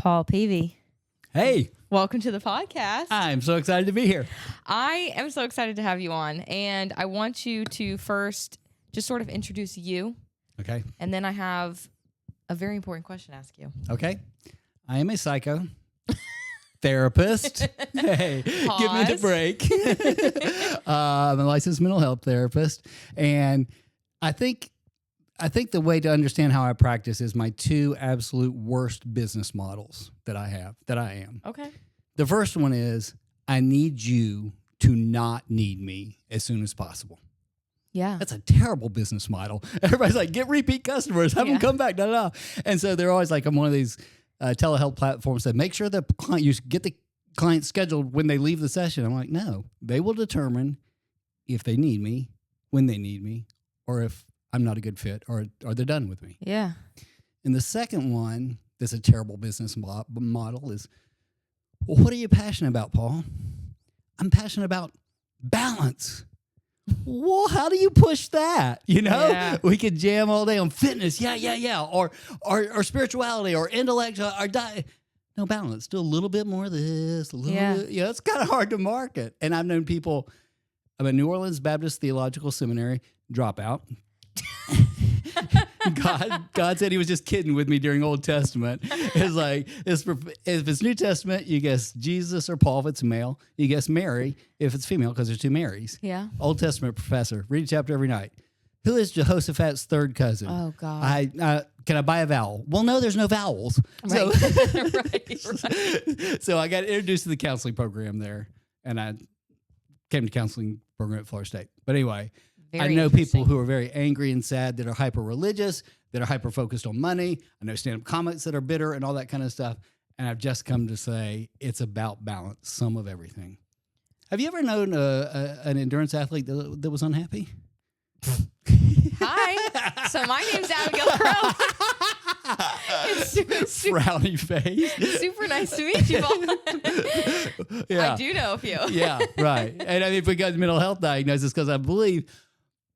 Paul Peavy. Hey, Welcome to the podcast. I'm so excited to be here. I am so excited to have you on, and I want you to first just sort of introduce you, Okay. and then I have a very important question to ask you. Okay. I am a psychotherapist. Hey, give me the break. I'm a licensed mental health therapist, and I think the way to understand how I practice is my two absolute worst business models that I am. Okay. The first one is I need you to not need me as soon as possible. Yeah. That's a terrible business model. Everybody's like, get repeat customers, have them come back, And so they're always like, I'm one of these telehealth platforms that make sure the client, you get the client scheduled when they leave the session. I'm like, no, they will determine if they need me, when they need me, or if I'm not a good fit, or they're done with me. Yeah. And the second one that's a terrible business model is, well, what are you passionate about, Paul? I'm passionate about balance. Well, how do you push that? We could jam all day on fitness. Yeah. Or spirituality or intellect or diet. No balance. Do a little bit more of this. A little bit. It's kind of hard to market. And I've known people, I'm at New Orleans Baptist Theological Seminary, dropout. God said he was just kidding with me during Old Testament. It's like, if it's New Testament, you guess Jesus or Paul if it's male. You guess Mary if it's female because there's two Marys. Yeah. Old Testament professor. Read a chapter every night. Who is Jehoshaphat's third cousin? Oh, God. Can I buy a vowel? Well, no, there's no vowels. Right. Right. So I got introduced to the counseling program there, and I came to counseling program at Florida State. But anyway, I know people who are very angry and sad that are hyper-religious, that are hyper-focused on money. I know stand-up comics that are bitter and all that kind of stuff. And I've just come to say it's about balance, some of everything. Have you ever known an endurance athlete that was unhappy? Hi. So my name's Abigail Crow. It's Frowny face. super nice to meet you, Paul. Yeah. I do know a few. Yeah, right. And I mean, if we got mental health diagnosis, because I believe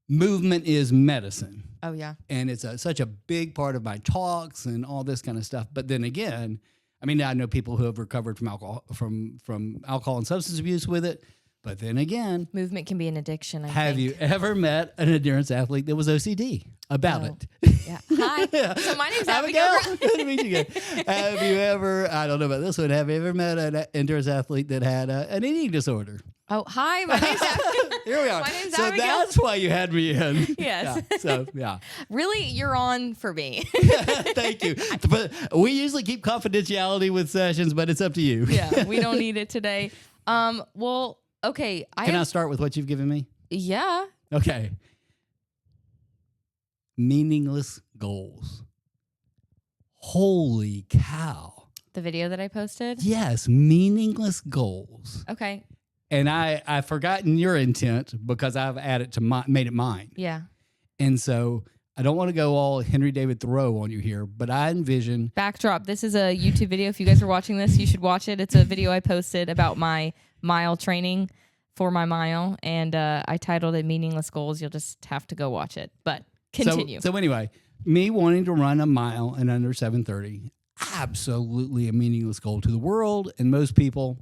movement is medicine. Oh, yeah. And it's such a big part of my talks and all this kind of stuff. But then again, I mean, I know people who have recovered from alcohol, from alcohol and substance abuse with it. But then again, movement can be an addiction. Have you ever met an endurance athlete that was OCD about it? Yeah. Hi. So my name's Abigail. Abigail. Good to meet you again. Have you ever, I don't know about this one, have you ever met an endurance athlete that had an eating disorder? Oh, hi. My name's Abigail. Here we are. My name's so Abigail. That's why you had me in. Yes. Yeah. So, yeah. Really, you're on for me. Thank you. But we usually keep confidentiality with sessions, but it's up to you. Yeah, we don't need it today. Well, okay. Can I start with what you've given me? Yeah. Okay. Meaningless goals. Holy cow. The video that I posted? Yes, meaningless goals. Okay. And I've forgotten your intent because I've made it mine. Yeah. And so I don't want to go all Henry David Thoreau on you here, but I envision... Backdrop. This is a YouTube video. If you guys are watching this, you should watch it. It's a video I posted about my mile training for my mile, and I titled it Meaningless Goals. You'll just have to go watch it. But continue. So anyway, me wanting to run a mile in under 7:30, absolutely a meaningless goal to the world and most people,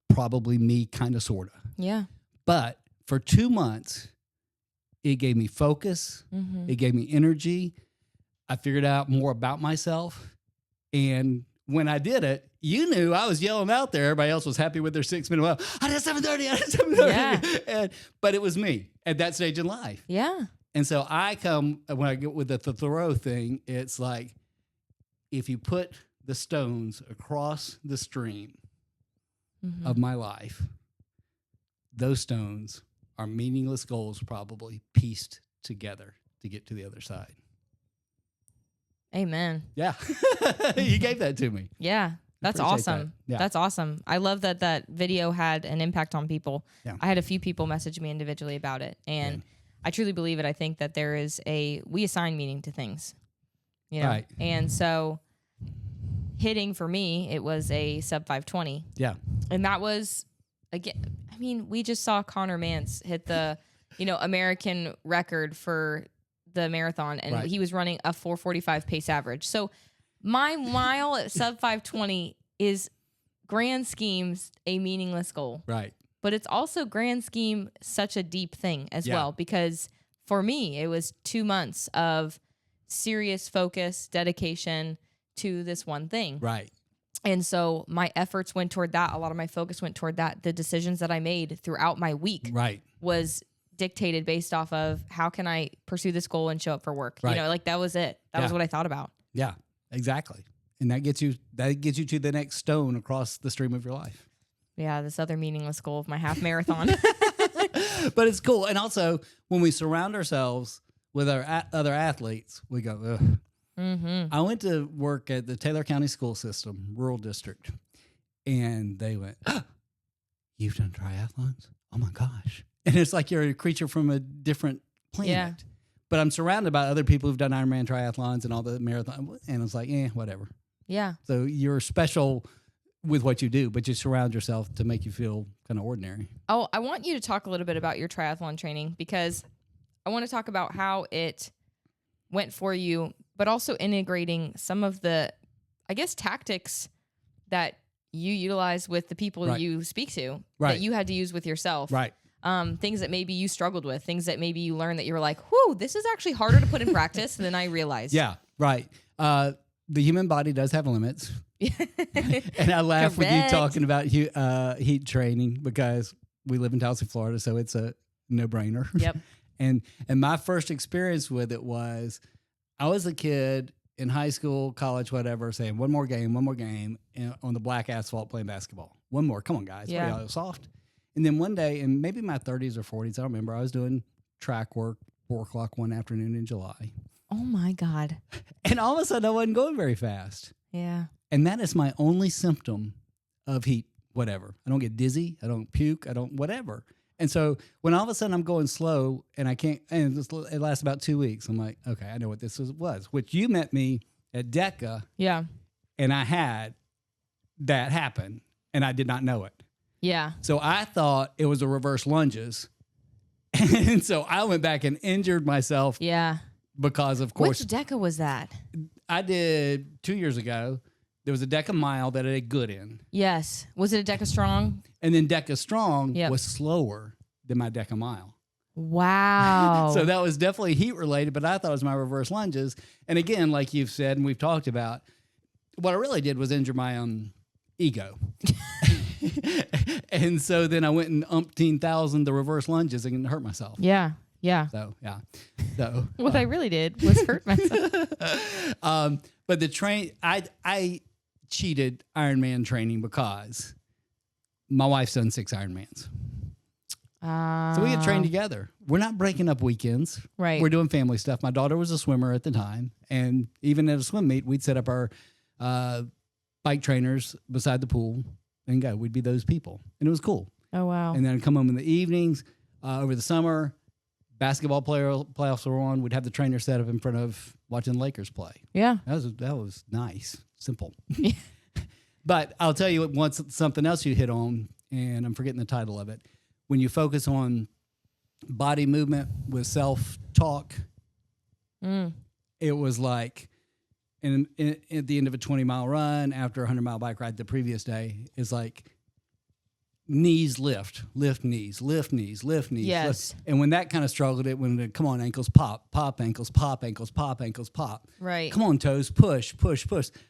probably me, kind of, sort of. Yeah. But for 2 months, it gave me focus. Mm-hmm. It gave me energy. I figured out more about myself. And when I did it, you knew I was yelling out there. Everybody else was happy with their 6 minute mile. I did 7:30. I did 7:30. Yeah. But it was me at that stage in life. Yeah. And so when I get with the Thoreau thing, it's like, if you put the stones across the stream of my life, those stones are meaningless goals, probably pieced together to get to the other side. Amen. Yeah. You gave that to me. Yeah. That's awesome. That. Yeah. That's awesome. I love that video had an impact on people. Yeah. I had a few people message me individually about it, and I truly believe it. I think that we assign meaning to things, Right. And so hitting for me, it was a sub 520. Yeah. And that was, again, I mean, we just saw Connor Mance hit the, American record for the marathon, and he was running a 4:45 pace average. So My mile at sub 520 is grand schemes a meaningless goal. Right. But it's also grand scheme such a deep thing as well, because for me, it was 2 months of serious focus, dedication to this one thing. Right. And so my efforts went toward that. A lot of my focus went toward that. The decisions that I made throughout my week was dictated based off of how can I pursue this goal and show up for work. Right. You know, like that was it. That was what I thought about. Yeah, exactly. And that gets you to the next stone across the stream of your life. Yeah, this other meaningless goal of my half marathon. But it's cool. And also, when we surround ourselves with our other athletes, we go, ugh. Mm-hmm. I went to work at the Taylor County School System, rural district, and they went, you've done triathlons? Oh, my gosh. And it's like you're a creature from a different planet. Yeah. But I'm surrounded by other people who've done Ironman triathlons and all the marathon, and it's like, whatever. Yeah. So you're special with what you do, but you surround yourself to make you feel kind of ordinary. Oh, I want you to talk a little bit about your triathlon training, because I want to talk about how it went for you, but also integrating some of the, I guess, tactics that you utilize with the people you speak to that you had to use with yourself. Right. Things that maybe you struggled with, things that maybe you learned that you were like, whew, this is actually harder to put in practice than I realized. Yeah, right. The human body does have limits. And I laugh with you talking about heat training, because we live in Tallahassee, Florida, so it's a no-brainer. Yep. And my first experience with it was, I was a kid in high school, college, whatever, saying one more game, on the black asphalt playing basketball. One more, come on, guys. Yeah. What are y'all, soft? And then one day, in maybe my 30s or 40s, I don't remember, I was doing track work, 4 o'clock one afternoon in July. Oh, my God. And all of a sudden, I wasn't going very fast. Yeah. And that is my only symptom of heat, whatever. I don't get dizzy. I don't puke. I don't whatever. And so when all of a sudden I'm going slow and I can't, and it lasts about 2 weeks, I'm like, okay, I know what this was, which you met me at DECA. Yeah. And I had that happen and I did not know it. Yeah. So I thought it was a reverse lunges. And so I went back and injured myself. Yeah. Because of course. Which DECA was that? I did 2 years ago. There was a DECA mile that I did good in. Yes. Was it a DECA Strong? And then DECA Strong was slower than my DECA mile. Wow. So that was definitely heat related, but I thought it was my reverse lunges. And again, like you've said and we've talked about, what I really did was injure my ego. And so then I went and umpteen thousand the reverse lunges and hurt myself. Yeah. Yeah. So, yeah. So what I really did was hurt myself. But I cheated Ironman training because my wife's done 6 Ironmans. So we had trained together. We're not breaking up weekends. Right. We're doing family stuff. My daughter was a swimmer at the time. And even at a swim meet, we'd set up our bike trainers beside the pool and go. We'd be those people. And it was cool. Oh, wow. And then I'd come home in the evenings over the summer. Basketball playoffs were on. We'd have the trainer set up in front of watching the Lakers play. Yeah. That was nice. Simple. But I'll tell you once something else you hit on, and I'm forgetting the title of it. When you focus on body movement with self-talk, it was like at the end of a 20-mile run, after a 100-mile bike ride the previous day, is like knees lift knees, lift knees. Yes. Lift. And when that kind of struggled, come on, ankles pop, ankles pop, ankles pop, ankles pop. Right. Come on, toes, push.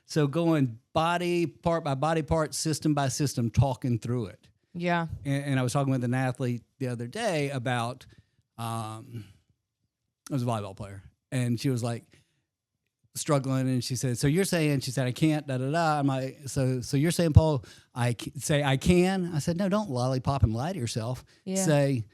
So going body part by body part, system by system, talking through it. Yeah. And I was talking with an athlete the other day about, I was a volleyball player, and she was like struggling, and she said, "So you're saying?" She said, "I can't." Da da da. I'm like, "So you're saying, Paul? I can." I said, "No, don't lollipop and lie to yourself. Yeah. Say,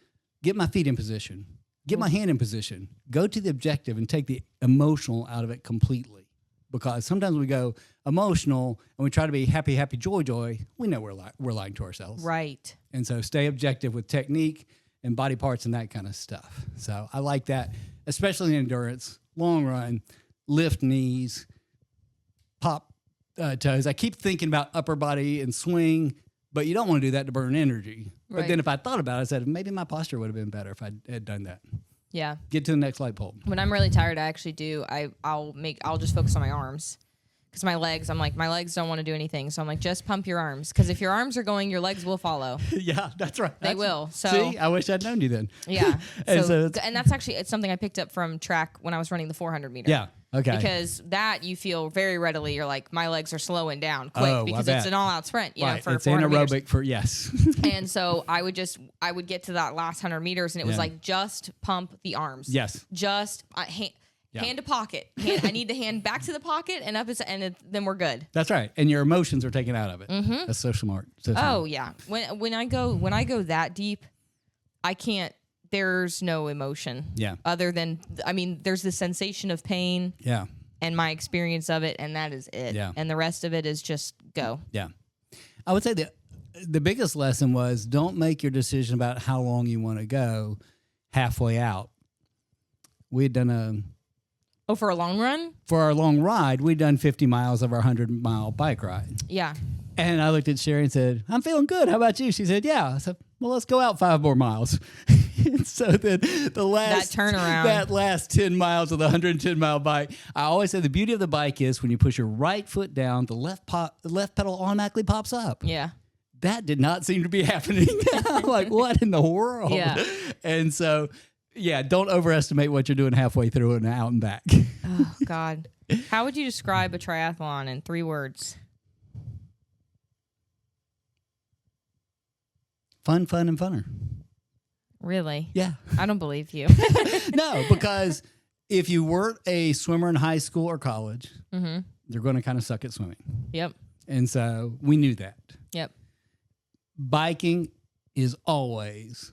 get my feet in position, get my hand in position, go to the objective, and take the emotional out of it completely." Because sometimes we go emotional and we try to be happy, joy. We know we're lying to ourselves. Right. And so stay objective with technique and body parts and that kind of stuff. So I like that, especially in endurance, long run, lift knees, pop toes. I keep thinking about upper body and swing, but you don't want to do that to burn energy. Right. But then if I thought about it, I said, maybe my posture would have been better if I had done that. Yeah. Get to the next light pole. When I'm really tired, I actually do. I'll just focus on my arms, because my legs, I'm like, my legs don't want to do anything. So I'm like, just pump your arms. Because if your arms are going, your legs will follow. Yeah, that's right. They will. So see, I wish I'd known you then. yeah. And And that's actually, it's something I picked up from track when I was running the 400 meter. Yeah. Okay. Because that you feel very readily, you're like, my legs are slowing down quick Oh, I because bet. it's an all out sprint, you know, Right. for It's 400 anaerobic meters. for, yes. And so I would get to that last 100 meters and it was Yeah. like, just pump the arms. Yes. Just hand to pocket. I need the hand back to the pocket and up, then we're good. That's right. And your emotions are taken out of it. Mm-hmm. That's so smart. So smart. Oh yeah. When I go that deep, I can't. There's no emotion. Yeah. Other than, I mean, there's the sensation of pain. Yeah. And my experience of it, and that is it. Yeah. And the rest of it is just go. Yeah. I would say the biggest lesson was don't make your decision about how long you want to go halfway out. We had done for a long run? for our long ride, we'd done 50 miles of our 100-mile bike ride. Yeah. And I looked at Sherry and said, I'm feeling good. How about you? She said, yeah. I said, well, let's go out 5 more miles. And so then the last turnaround. that last 10 miles of the 110-mile bike, I always say the beauty of the bike is when you push your right foot down, the left pedal automatically pops up. Yeah. That did not seem to be happening. I'm like, what in the world? Yeah. And so, yeah, don't overestimate what you're doing halfway through and out and back. Oh, God. How would you describe a triathlon in 3 words? Fun, and funner. Really? Yeah. I don't believe you. No, because if you weren't a swimmer in high school or college, Mm-hmm. they're going to kind of suck at swimming. Yep. And so we knew that. Yep. Biking is always,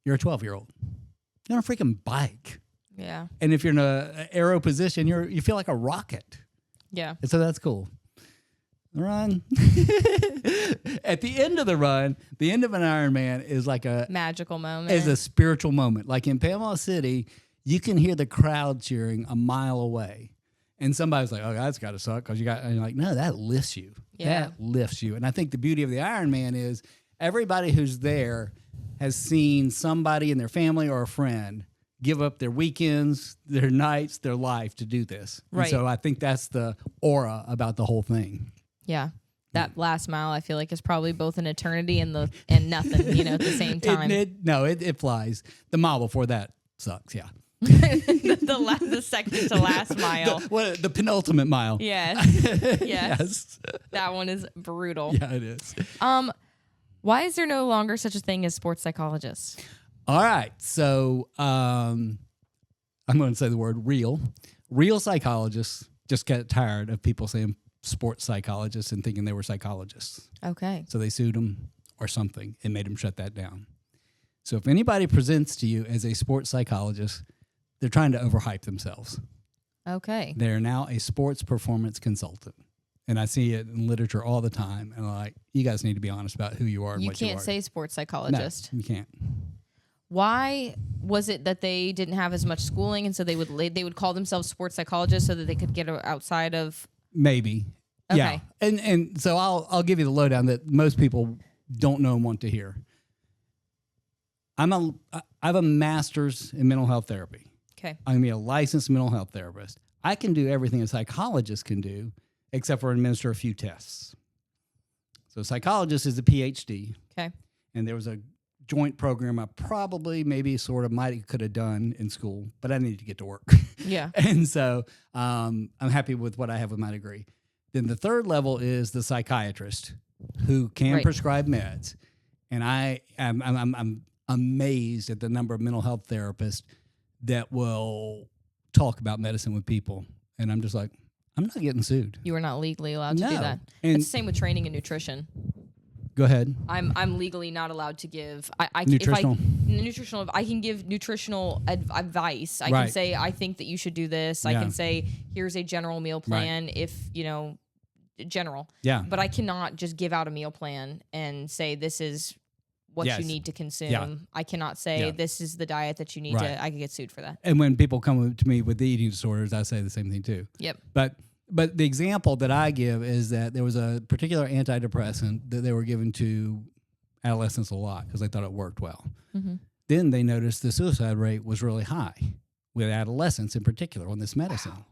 you're a 12-year-old. You're on a freaking bike. Yeah. And if you're in an aero position, you feel like a rocket. Yeah. And so that's cool. Run. At the end of the run, the end of an Ironman is like a Magical moment. is a spiritual moment. Like in Panama City, you can hear the crowd cheering a mile away. And somebody's like, oh, that's got to suck because and you're like, no, that lifts you. Yeah. That lifts you. And I think the beauty of the Ironman is everybody who's there has seen somebody in their family or a friend give up their weekends, their nights, their life to do this. Right. And so I think that's the aura about the whole thing. Yeah. That last mile, I feel like, is probably both an eternity and nothing, at the same time. It flies. The mile before that sucks, yeah. the second to last mile. The penultimate mile. Yes. Yes. That one is brutal. Yeah, it is. Why is there no longer such a thing as sports psychologists? All right. So I'm going to say the word real. Real psychologists just get tired of people saying sports psychologists and thinking they were psychologists. Okay. So they sued them or something and made them shut that down. So if anybody presents to you as a sports psychologist, they're trying to overhype themselves. Okay. They're now a sports performance consultant. And I see it in literature all the time. And I'm like, you guys need to be honest about who you are and You what you are. can't say sports psychologist. No, you can't. Why was it that they didn't have as much schooling and so they would call themselves sports psychologists so that they could get outside of... Maybe. Okay. Yeah. And so I'll give you the lowdown that most people don't know and want to hear. I have a master's in mental health therapy. Okay. I'm going to be a licensed mental health therapist. I can do everything a psychologist can do except for administer a few tests. So a psychologist is a PhD. Okay. And there was a joint program I could have done in school, but I needed to get to work. Yeah. And so I'm happy with what I have with my degree. Then the third level is the psychiatrist who can prescribe meds. And I'm amazed at the number of mental health therapists that will talk about medicine with people. And I'm just like, I'm not getting sued. You are not legally allowed to do that. And It's the same with training and nutrition. Go ahead. I'm legally not allowed to give Nutritional. I can give nutritional advice. I can say I think that you should do this. I can say here's a general meal plan if general. Yeah. But I cannot just give out a meal plan and say this is what you need to consume. Yeah. I cannot say this is the diet that you need to. I could get sued for that. And when people come to me with the eating disorders, I say the same thing too. Yep. But the example that I give is that there was a particular antidepressant that they were given to adolescents a lot because they thought it worked well. Mm-hmm. Then they noticed the suicide rate was really high with adolescents in particular on this medicine. Wow.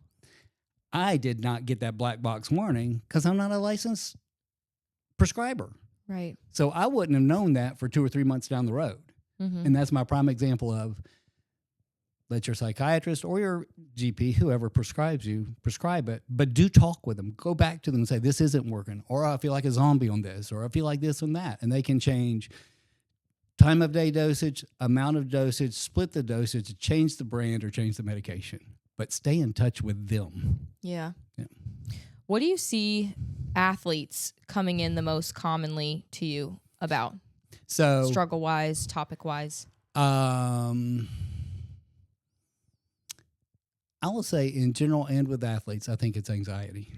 I did not get that black box warning because I'm not a licensed prescriber. Right. So I wouldn't have known that for 2 or 3 months down the road. Mm-hmm. And that's my prime example of let your psychiatrist or your GP, whoever prescribes you, prescribe it, but do talk with them. Go back to them and say, this isn't working, or I feel like a zombie on this, or I feel like this and that. And they can change time of day dosage, amount of dosage, split the dosage, change the brand, or change the medication. But stay in touch with them. Yeah. Yeah. What do you see athletes coming in the most commonly to you about? So struggle-wise, topic-wise? I will say in general and with athletes, I think it's anxiety.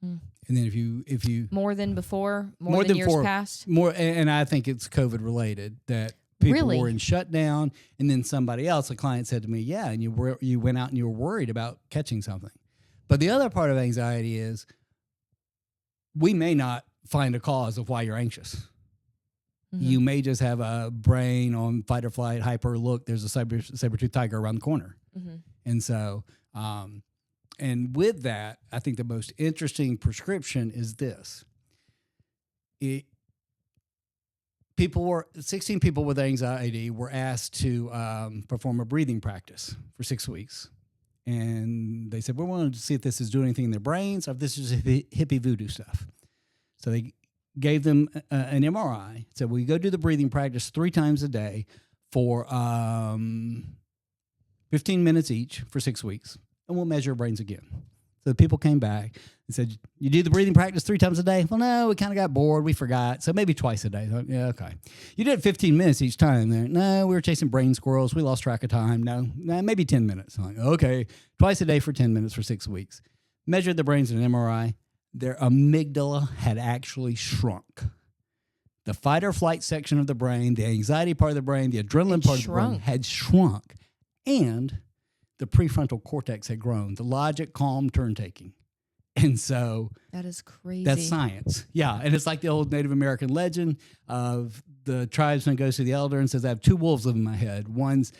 And then if you more than before, more than years past, and I think it's COVID related that people were in shutdown, and then somebody else, a client said to me, "Yeah, and you went out and you were worried about catching something." But the other part of anxiety is we may not find a cause of why you're anxious. Mm-hmm. You may just have a brain on fight or flight, hyper. Look, there's a saber-toothed tiger around the corner. Mm-hmm. And so, and with that, I think the most interesting prescription is this. 16 people with anxiety were asked to perform a breathing practice for 6 weeks. And they said, we wanted to see if this is doing anything in their brains or if this is hippie voodoo stuff. So they gave them an MRI. Said, we go do the breathing practice 3 times a day for 15 minutes each for 6 weeks, and we'll measure your brains again. So the people came back and said, you do the breathing practice 3 times a day? Well, no, we kind of got bored. We forgot. So maybe twice a day. So, yeah, okay. You did 15 minutes each time. There. No, we were chasing brain squirrels. We lost track of time. No, maybe 10 minutes. I'm like, okay, twice a day for 10 minutes for 6 weeks. Measured the brains in an MRI. Their amygdala had actually shrunk. The fight or flight section of the brain, the anxiety part of the brain, the adrenaline part of the brain had shrunk. And the prefrontal cortex had grown, the logic, calm, turn-taking. And so that is crazy. That's science. Yeah. And it's like the old Native American legend of the tribesman goes to the elder and says, I have 2 wolves living in my head. One's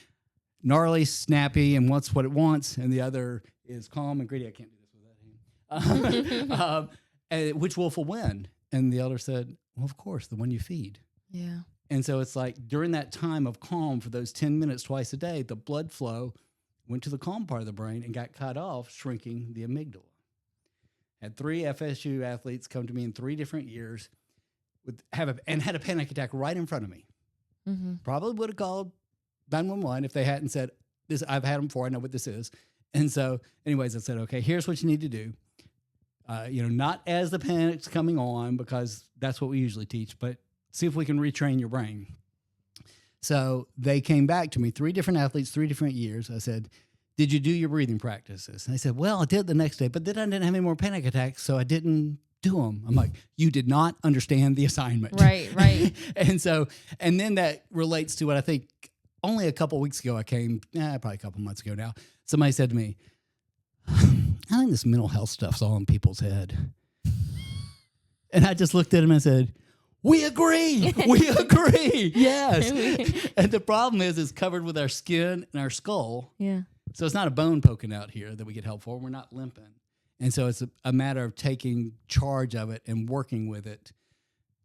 gnarly, snappy, and wants what it wants. And the other is calm and greedy. I can't do this with that hand. And which wolf will win? And the elder said, well, of course, the one you feed. Yeah. And so it's like during that time of calm for those 10 minutes twice a day, the blood flow went to the calm part of the brain and got cut off, shrinking the amygdala. Had 3 FSU athletes come to me in 3 different years had a panic attack right in front of me. Mm-hmm. Probably would have called 911 if they hadn't said, "This I've had them before. I know what this is." And so, anyways, I said, "Okay, here's what you need to do. Not as the panic's coming on, because that's what we usually teach, but see if we can retrain your brain." So they came back to me, 3 different athletes, 3 different years. I said, did you do your breathing practices? And they said, well, I did the next day, but then I didn't have any more panic attacks, so I didn't do them. I'm like, you did not understand the assignment. Right. And then that relates to what I think only a couple weeks ago probably a couple months ago now, somebody said to me, I think this mental health stuff's all in people's head. And I just looked at him and said, we agree. We agree. Yes. And the problem is it's covered with our skin and our skull. Yeah. So it's not a bone poking out here that we get help for. We're not limping. And so it's a matter of taking charge of it and working with it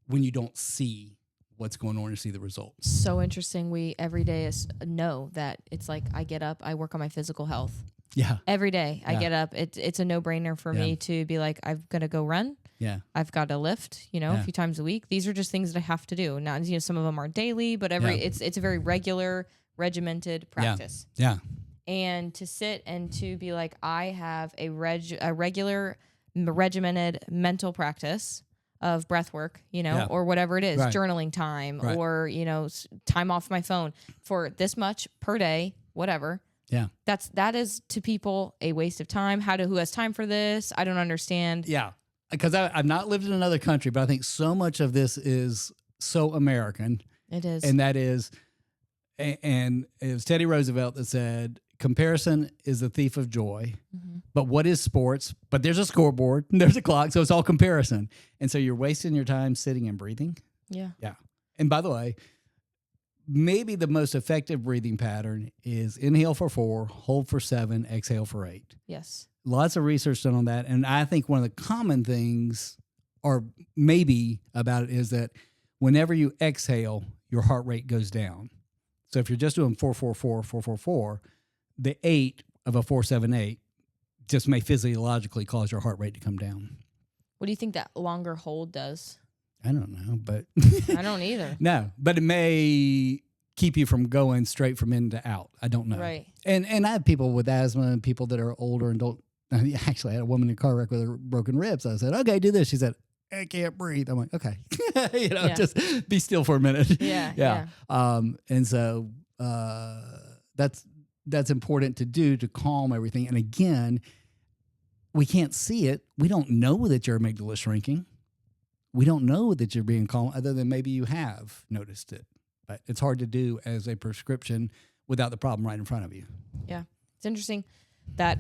when you don't see what's going on or see the results. So interesting. We every day know that it's like I get up, I work on my physical health. Yeah. Every day I get up. It's a no-brainer for me to be like, I'm going to go run. Yeah. I've got to lift, a few times a week. These are just things that I have to do. Not, some of them are daily, but it's a very regular, regimented practice. Yeah. And to sit and to be like, I have a regular, regimented mental practice of breath work, or whatever it is, journaling time, or, time off my phone for this much per day, whatever. Yeah. That is to people a waste of time. Who has time for this? I don't understand. Yeah. Because I've not lived in another country, but I think so much of this is so American. It is. And that is, and it was Teddy Roosevelt that said, comparison is the thief of joy. Mm-hmm. But what is sports? But there's a scoreboard, and there's a clock, so it's all comparison. And so you're wasting your time sitting and breathing. Yeah. Yeah. And by the way, maybe the most effective breathing pattern is inhale for 4, hold for 7, exhale for 8. Yes. lots of research done on that. And I think one of the common things, or maybe about it, is that whenever you exhale, your heart rate goes down. So if you're just doing 444, 444, the 8 of a 478 just may physiologically cause your heart rate to come down. What do you think that longer hold does? I don't know, but I don't either. No, but it may keep you from going straight from in to out. I don't know. Right. And I have people with asthma and people that are older and don't. Actually, I had a woman in a car wreck with her broken ribs. I said, "Okay, do this." She said, "I can't breathe." I'm like, "Okay, just be still for a minute." Yeah. And so that's important to do to calm everything. And again, we can't see it. We don't know that your amygdala is shrinking. We don't know that you're being calm, other than maybe you have noticed it. But it's hard to do as a prescription without the problem right in front of you. Yeah. It's interesting that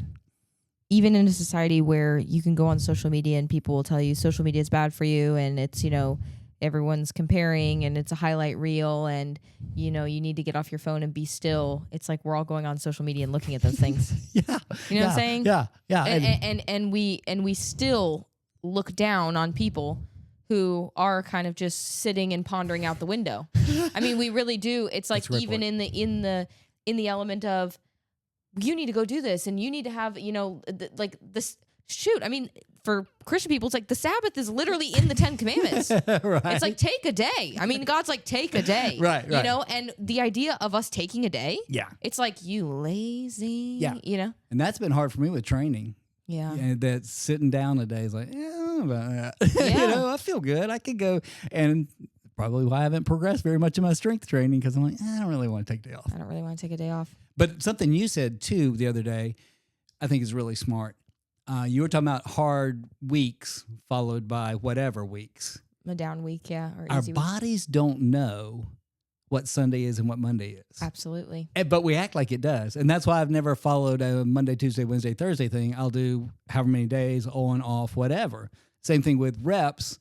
even in a society where you can go on social media and people will tell you social media is bad for you, and it's, everyone's comparing and it's a highlight reel, and, you need to get off your phone and be still. It's like we're all going on social media and looking at those things. Yeah. You know what I'm saying? Yeah. And we still look down on people who are kind of just sitting and pondering out the window. I mean, we really do. It's like even in the element of, you need to go do this, and you need to have, this. Shoot, I mean, for Christian people, it's like the Sabbath is literally in the 10 Commandments. Right. It's like, take a day. I mean, God's like, take a day. Right. And the idea of us taking a day, it's like, you lazy, And that's been hard for me with training. Yeah. And that sitting down a day is like, I feel good. I could go. And probably why I haven't progressed very much in my strength training, because I'm like, I don't really want to take a day off. I don't really want to take a day off. But something you said, too, the other day, I think is really smart. You were talking about hard weeks followed by whatever weeks. A down week, yeah. Or Our easy bodies don't know what Sunday is and what Monday is. Absolutely. But we act like it does. And that's why I've never followed a Monday, Tuesday, Wednesday, Thursday thing. I'll do however many days, on, off, whatever. Same thing with reps.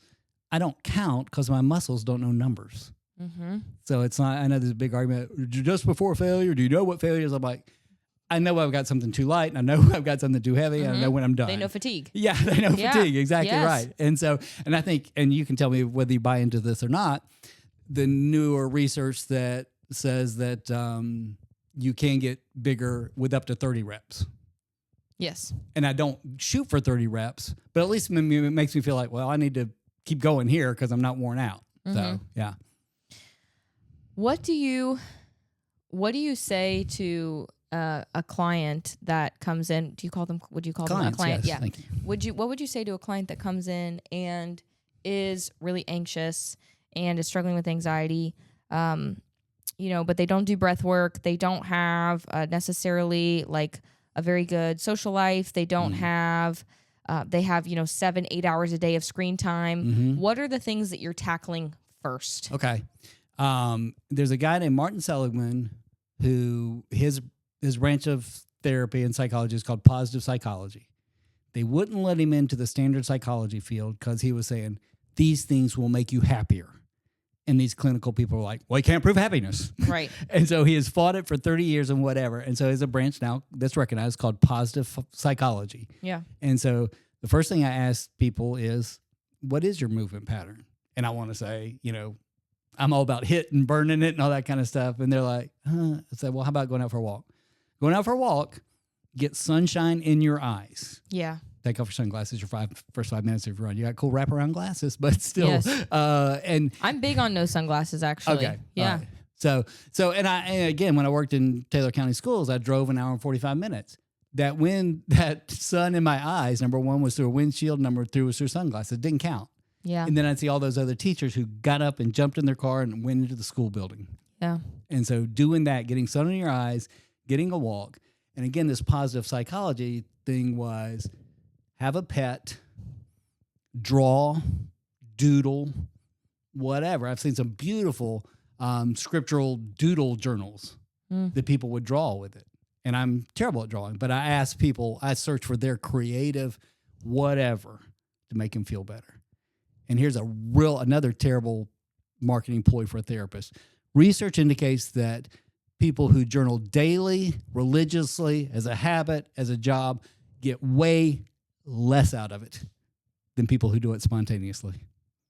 I don't count because my muscles don't know numbers. Mm-hmm. So it's not, I know there's a big argument, just before failure, do you know what failure is? I'm like, I know I've got something too light, and I know I've got something too heavy, and I know when I'm done. They know fatigue. Yeah, they know fatigue. Exactly right. And so, and I think, and you can tell me whether you buy into this or not, the newer research that says that you can get bigger with up to 30 reps. Yes. And I don't shoot for 30 reps, but at least it makes me feel like, well, I need to keep going here because I'm not worn out. So, yeah. What do you say to a client that comes in? Would you call them a client? Yes, yeah. Thank you. What would you say to a client that comes in and is really anxious and is struggling with anxiety, but they don't do breath work. They don't have necessarily like a very good social life. They don't have, they have, 7-8 hours a day of screen time. Mm-hmm. What are the things that you're tackling first? Okay. There's a guy named Martin Seligman who his branch of therapy and psychology is called positive psychology. They wouldn't let him into the standard psychology field because he was saying these things will make you happier. And these clinical people were like, well, you can't prove happiness. Right. And so he has fought it for 30 years and whatever. And so there's a branch now that's recognized called positive psychology. Yeah. And so the first thing I ask people is, what is your movement pattern? And I want to say, I'm all about hit and burning it and all that kind of stuff. And they're like, I said, well, how about going out for a walk? Going out for a walk, get sunshine in your eyes. Yeah. Take off your sunglasses your first 5 minutes if you run. You got cool wraparound glasses, but still. Yes. And I'm big on no sunglasses, actually. Okay. Yeah. Right. So, and again, when I worked in Taylor County Schools, I drove an hour and 45 minutes. That sun in my eyes, number one, was through a windshield. Number two was through sunglasses. It didn't count. Yeah. And then I'd see all those other teachers who got up and jumped in their car and went into the school building. Yeah. And so doing that, getting sun in your eyes, getting a walk. And again, this positive psychology thing was have a pet, draw, doodle, whatever. I've seen some beautiful scriptural doodle journals that people would draw with it. And I'm terrible at drawing, but I search for their creative whatever to make them feel better. And here's another terrible marketing ploy for a therapist. Research indicates that people who journal daily, religiously, as a habit, as a job, get way less out of it than people who do it spontaneously.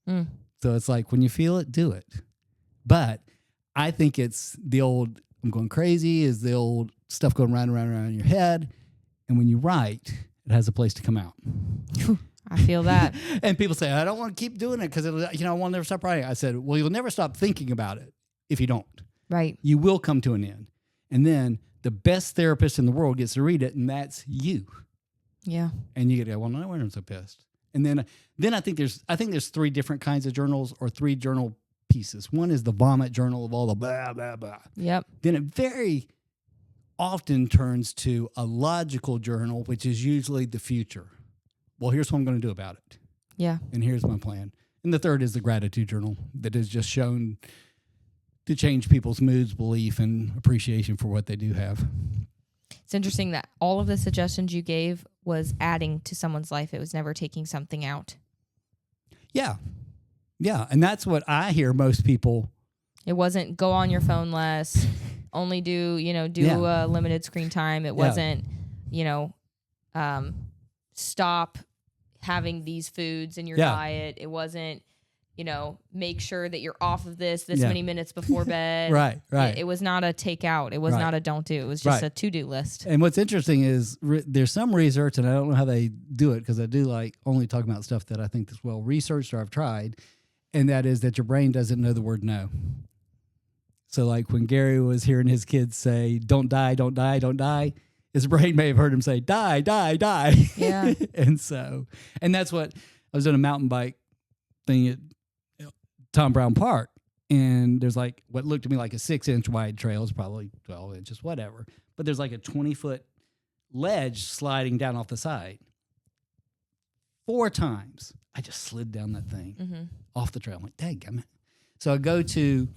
Mm. So it's like, when you feel it, do it. But I think it's the old, I'm going crazy, is the old stuff going round and round and round in your head. And when you write, it has a place to come out. I feel that. And people say, I don't want to keep doing it because, I will never stop writing. I said, well, you'll never stop thinking about it if you don't. Right. You will come to an end. And then the best therapist in the world gets to read it, and that's you. Yeah. And you get to go, well, no wonder I'm so pissed. And then I think there's 3 different kinds of journals, or 3 journal pieces. One is the vomit journal of all the blah, blah, blah. Yep. Then it very often turns to a logical journal, which is usually the future. Well, here's what I'm going to do about it. Yeah. And here's my plan. And the third is the gratitude journal that is just shown to change people's moods, belief, and appreciation for what they do have. It's interesting that all of the suggestions you gave was adding to someone's life. It was never taking something out. Yeah. Yeah. And that's what I hear most people. It wasn't go on your phone less, only do limited screen time. It wasn't, stop having these foods in your diet. It wasn't, make sure that you're off of this many minutes before bed. Right. It was not a take out. It was not a don't do. It was just a to-do list. And what's interesting is there's some research, and I don't know how they do it because I do like only talking about stuff that I think is well researched or I've tried, and that is that your brain doesn't know the word no. So like when Gary was hearing his kids say, don't die, don't die, don't die, his brain may have heard him say, die, die, die. Yeah. and that's what, I was on a mountain bike thing at Tom Brown Park, and there's like what looked to me like a 6-inch wide trail. It's probably 12 inches, whatever. But there's like a 20-foot ledge sliding down off the side. 4 times, I just slid down that thing off the trail. I'm like, dadgummit. So I go to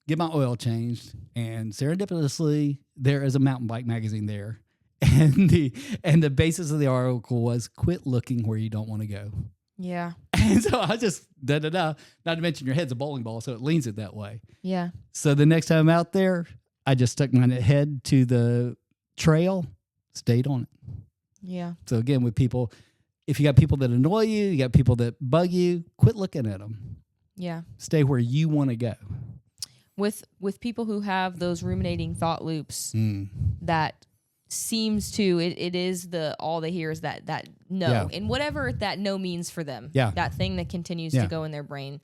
get my oil changed, and serendipitously, there is a mountain bike magazine there. And the basis of the article was quit looking where you don't want to go. Yeah. And so I just, not to mention your head's a bowling ball, so it leans it that way. Yeah. So the next time I'm out there, I just stuck my head to the trail, stayed on it. Yeah. So again, with people, if you got people that annoy you, you got people that bug you, quit looking at them. Yeah. Stay where you want to go. With people who have those ruminating thought loops that seems to it is all they hear is that no, and whatever that no means for them, that thing that continues to go in their brain.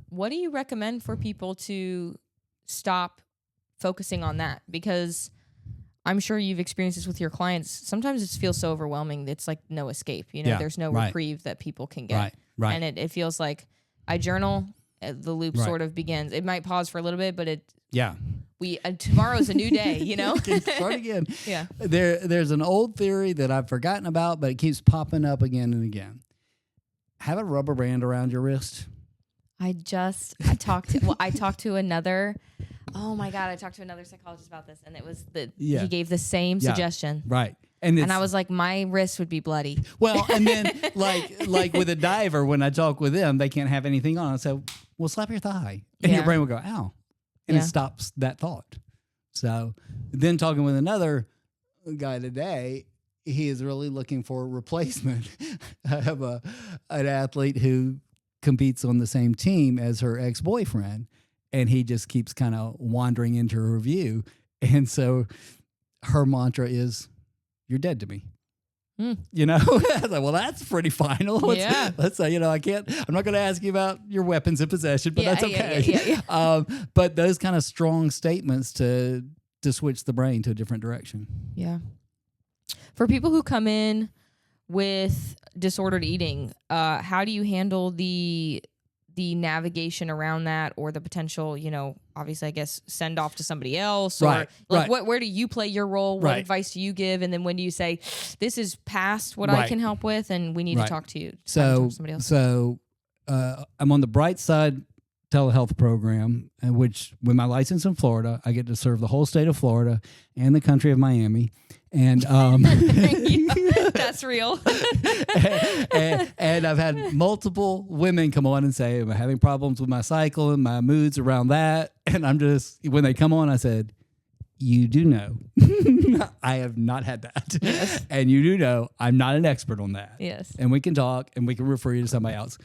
What do you recommend for people to stop focusing on that? Because I'm sure you've experienced this with your clients. Sometimes it feels so overwhelming. It's like no escape. There's no reprieve that people can get. Right. And it feels like I journal, the loop sort of begins. It might pause for a little bit, but tomorrow's a new day, Can start again. Yeah. There's an old theory that I've forgotten about, but it keeps popping up again and again. Have a rubber band around your wrist. I talked to another psychologist about this, and it was he gave the same suggestion. Right. And I was like, my wrist would be bloody. Well, and then like with a diver, when I talk with them, they can't have anything on. So, well, slap your thigh. And your brain will go, ow. And it stops that thought. So then talking with another guy today, he is really looking for a replacement. I have an athlete who competes on the same team as her ex-boyfriend, and he just keeps kind of wandering into her view. And so her mantra is, you're dead to me. I was like, well, that's pretty final. Let's say, I'm not going to ask you about your weapons in possession, but that's okay. But those kind of strong statements to switch the brain to a different direction. Yeah. For people who come in with disordered eating, how do you handle the navigation around that, or the potential, obviously, I guess, send off to somebody else, or where do you play your role? What advice do you give? And then when do you say, this is past what I can help with, and we need to talk to you? So, somebody else. I'm on the Bright Side telehealth program, which with my license in Florida, I get to serve the whole state of Florida and the country of Miami. And that's real. and I've had multiple women come on and say, I'm having problems with my cycle and my moods around that. And I'm just, when they come on, I said, you do know I have not had that. Yes. And you do know I'm not an expert on that. Yes. And we can talk and we can refer you to somebody else.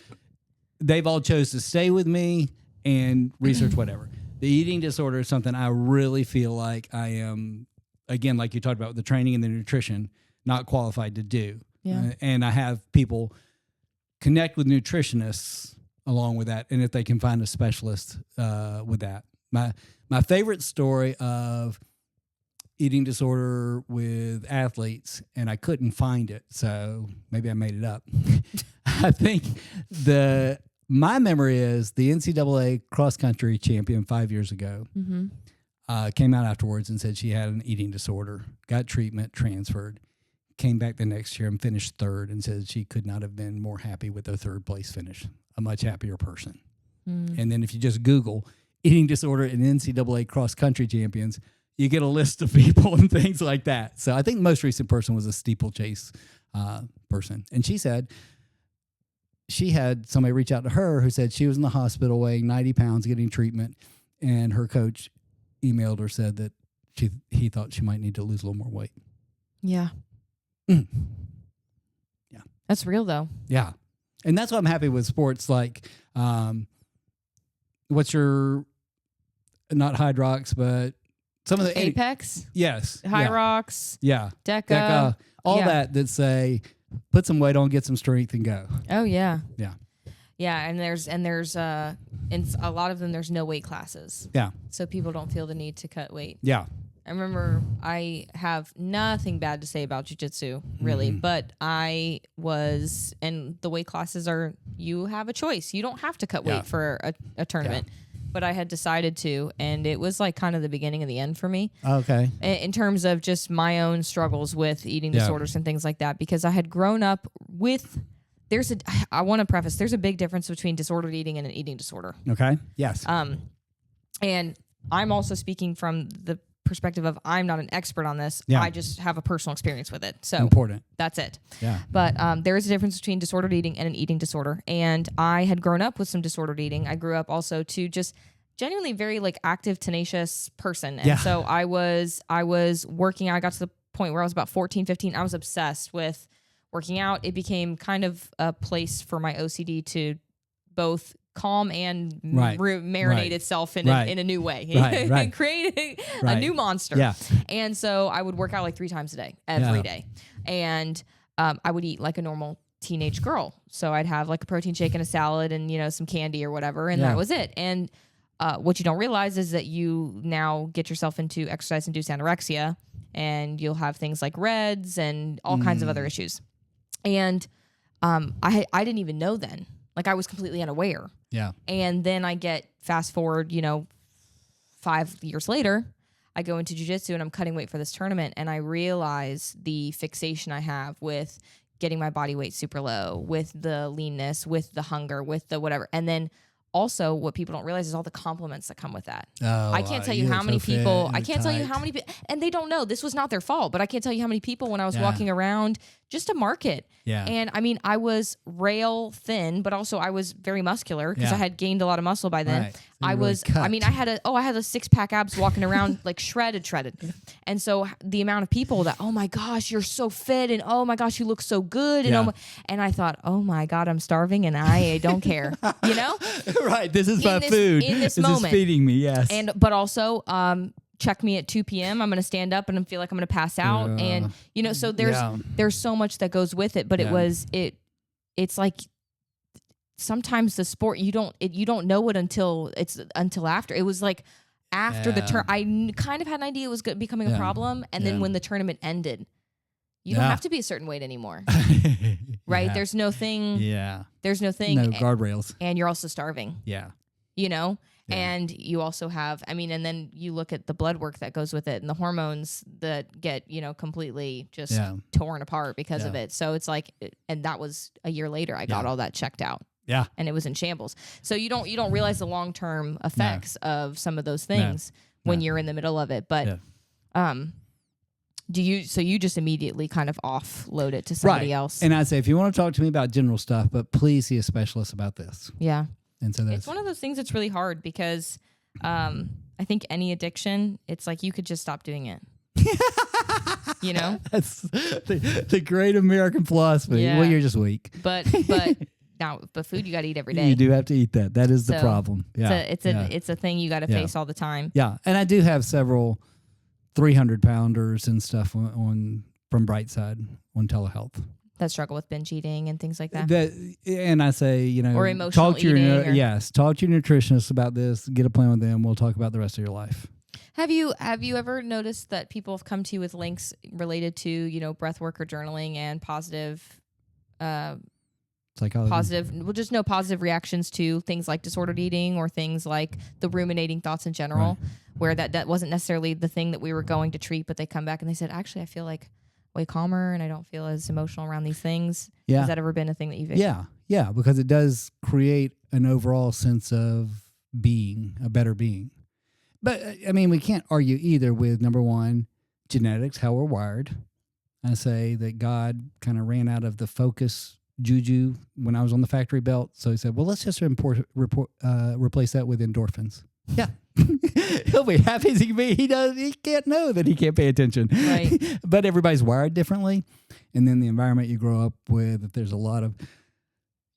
They've all chose to stay with me and research whatever. The eating disorder is something I really feel like I am, again, like you talked about with the training and the nutrition, not qualified to do. Yeah. And I have people connect with nutritionists along with that, and if they can find a specialist with that. My favorite story of eating disorder with athletes, and I couldn't find it, so maybe I made it up. I think my memory is the NCAA cross country champion 5 years ago came out afterwards and said she had an eating disorder, got treatment, transferred, came back the next year and finished third, and said she could not have been more happy with her third place finish. A much happier person. And then if you just Google eating disorder and NCAA cross country champions, you get a list of people and things like that. So I think the most recent person was a steeplechase person. And she said she had somebody reach out to her who said she was in the hospital weighing 90 pounds getting treatment, and her coach emailed her, said that he thought she might need to lose a little more weight. Yeah. Yeah. That's real though. Yeah. And that's why I'm happy with sports like what's your, not Hydrox, but some of the Apex, yes, High Rocks, DECA, all that say put some weight on, get some strength, and go. Oh yeah, yeah. And there's in a lot of them there's no weight classes. Yeah. So people don't feel the need to cut weight. Yeah. I remember I have nothing bad to say about jiu-jitsu, really, but I was, and the weight classes are, you have a choice. You don't have to cut weight for a tournament, but I had decided to, and it was like kind of the beginning of the end for me. Okay. In terms of just my own struggles with eating disorders and things like that, because I had grown up with, I want to preface, there's a big difference between disordered eating and an eating disorder. Okay. Yes. And I'm also speaking from the perspective of I'm not an expert on this. Yeah. I just have a personal experience with it. So important. That's it. Yeah. But there is a difference between disordered eating and an eating disorder. And I had grown up with some disordered eating. I grew up also to just genuinely very like active, tenacious person. And so I was working. I got to the point where I was about 14, 15. I was obsessed with working out. It became kind of a place for my OCD to both calm and marinate itself in a new way and create a new monster. Yeah. And so I would work out like 3 times a day, every day. And I would eat like a normal teenage girl. So I'd have like a protein shake and a salad and, some candy or whatever. And that was it. And what you don't realize is that you now get yourself into exercise-induced anorexia, and you'll have things like REDs and all kinds of other issues. And I didn't even know then. Like I was completely unaware. Yeah. And then I get fast forward, 5 years later, I go into jiu-jitsu and I'm cutting weight for this tournament, and I realize the fixation I have with getting my body weight super low, with the leanness, with the hunger, with the whatever. And then also what people don't realize is all the compliments that come with that. Oh, I can't tell you how many people, and they don't know, this was not their fault, but I can't tell you how many people when I was walking around just to market. Yeah. And I mean, I was rail thin, but also I was very muscular because I had gained a lot of muscle by then. Right. So I was, cut. I mean, I had a 6-pack abs walking around like shredded. And so the amount of people that, oh my gosh, you're so fit, and oh my gosh, you look so good. And, and I thought, oh my God, I'm starving and I don't care, Right. This is my food. In this moment. Is feeding me. Yes. But also, check me at 2 p.m. I'm going to stand up and I feel like I'm going to pass out. And, so there's so much that goes with it, but it's like sometimes the sport, you don't know it until after. It was like after the turn, I kind of had an idea it was becoming a problem. And then when the tournament ended, you don't have to be a certain weight anymore. Right? Yeah. There's no thing. Yeah. There's no thing. No guardrails. And you're also starving. Yeah. Yeah. And you also have, and then you look at the blood work that goes with it and the hormones that get, completely just torn apart because of it. So it's like, and that was a year later, I got all that checked out. Yeah. And it was in shambles. So you don't realize the long-term effects of some of those things when you're in the middle of it. But, so you just immediately kind of offload it to somebody else. And I say, if you want to talk to me about general stuff, but please see a specialist about this. Yeah. And so it's one of those things that's really hard because I I think any addiction, it's like you could just stop doing it. You know? That's the great American philosophy. Yeah. Well, you're just weak. But food you got to eat every day. You do have to eat that. That is the So, problem. Yeah. It's a thing you got to face all the time. Yeah. And I do have several 300-pounders and stuff on from Brightside on telehealth. That struggle with binge eating and things like that. And I say, you know, Or emotional talk to your eating talk to your nutritionist about this. Get a plan with them. We'll talk about the rest of your life. Have you ever noticed that people have come to you with links related to, you know, breath work or journaling and positive positive reactions to things like disordered eating or things like the ruminating thoughts in general, where that wasn't necessarily the thing that we were going to treat, but they come back and they said, actually, I feel like way calmer and I don't feel as emotional around these things. Yeah. Has that ever been a thing that you've Yeah, because it does create an overall sense of being, a better being. But, I mean, we can't argue either with, number one, genetics, how we're wired. I say that God kind of ran out of the focus juju when I was on the factory belt. So he said, well, let's just replace that with endorphins. Yeah. He'll be happy as he can be. He can't know that he can't pay attention. Right. But everybody's wired differently. And then the environment you grow up with, if there's a lot of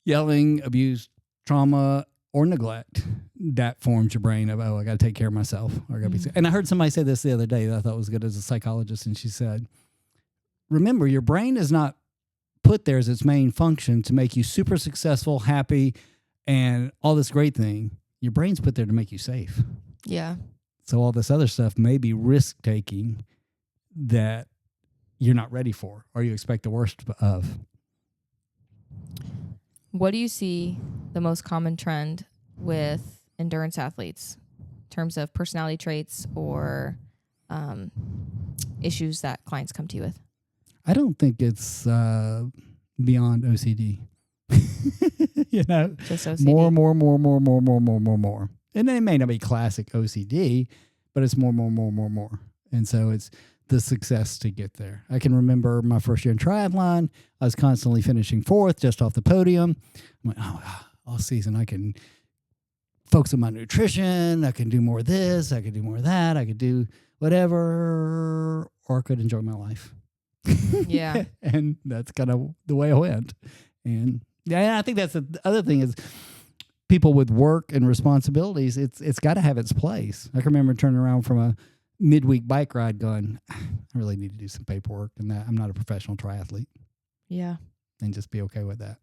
yelling, abuse, trauma, or neglect, that forms your brain of, I got to take care of myself. Or I gotta be. And I heard somebody say this the other day that I thought was good as a psychologist. And she said, remember, your brain is not put there as its main function to make you super successful, happy, and all this great thing. Your brain's put there to make you safe. Yeah. So all this other stuff may be risk-taking that you're not ready for or you expect the worst of. What do you see the most common trend with endurance athletes in terms of personality traits or issues that clients come to you with? I don't think it's beyond OCD. You know, just OCD. More. And then it may not be classic OCD, but it's more. And so it's the success to get there. I can remember my first year in triathlon. I was constantly finishing fourth just off the podium. I'm like, all season I can focus on my nutrition. I can do more of this. I can do more of that. I could do whatever, or I could enjoy my life. Yeah. And that's kind of the way I went. And I think that's the other thing is people with work and responsibilities, it's got to have its place. I can remember turning around from a midweek bike ride going, I really need to do some paperwork and that I'm not a professional triathlete. Yeah. And just be okay with that.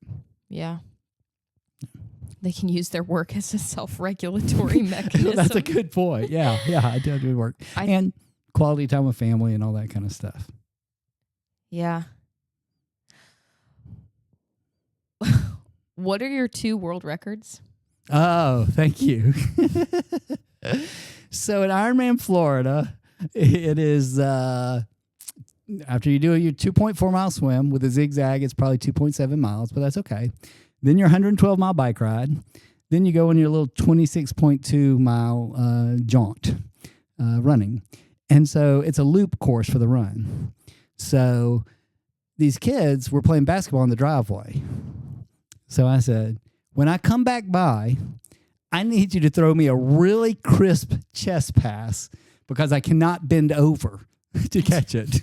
Yeah. They can use their work as a self-regulatory mechanism. That's a good point. Yeah. I do work. And quality time with family and all that kind of stuff. Yeah. What are your 2 world records? Oh, thank you. So in Ironman, Florida, it is after you do your 2.4 mile swim with a zigzag, it's probably 2.7 miles, but that's okay. Then your 112 mile bike ride. Then you go on your little 26.2 mile jaunt running. And so it's a loop course for the run. So these kids were playing basketball in the driveway. So I said, when I come back by, I need you to throw me a really crisp chest pass because I cannot bend over to catch it.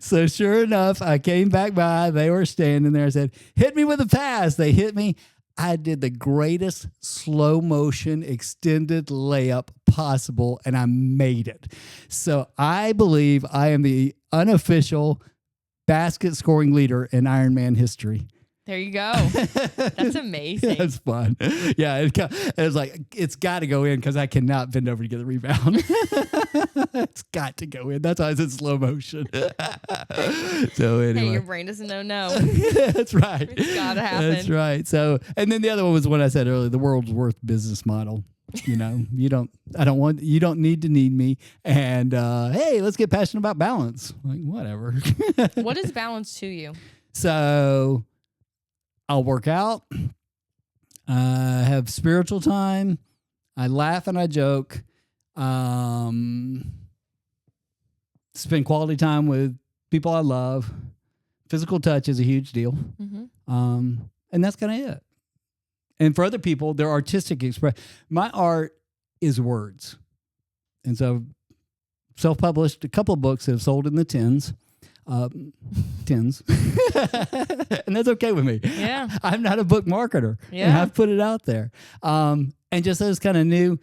So sure enough, I came back by. They were standing there. I said, hit me with a pass. They hit me. I did the greatest slow motion extended layup possible, and I made it. So I believe I am the unofficial basket scoring leader in Ironman history. There you go. That's amazing. Yeah, it's fun. Yeah, it was like, it's got to go in because I cannot bend over to get the rebound. It's got to go in. That's why it's in slow motion. So anyway. Hey, your brain doesn't know no. That's right. It's got to happen. That's right. So, and then the other one was what I said earlier, the world's worth business model. You know, you don't need to need me. And hey, let's get passionate about balance. Like, whatever. What is balance to you? So I'll work out. I have spiritual time. I laugh and I joke. Spend quality time with people I love. Physical touch is a huge deal. Mm-hmm. And that's kind of it. And for other people, their artistic expression. My art is words. And so self-published a couple of books that have sold in the tens. Tens. And that's okay with me. Yeah. I'm not a book marketer. Yeah. And I've put it out there. And just those kind of new,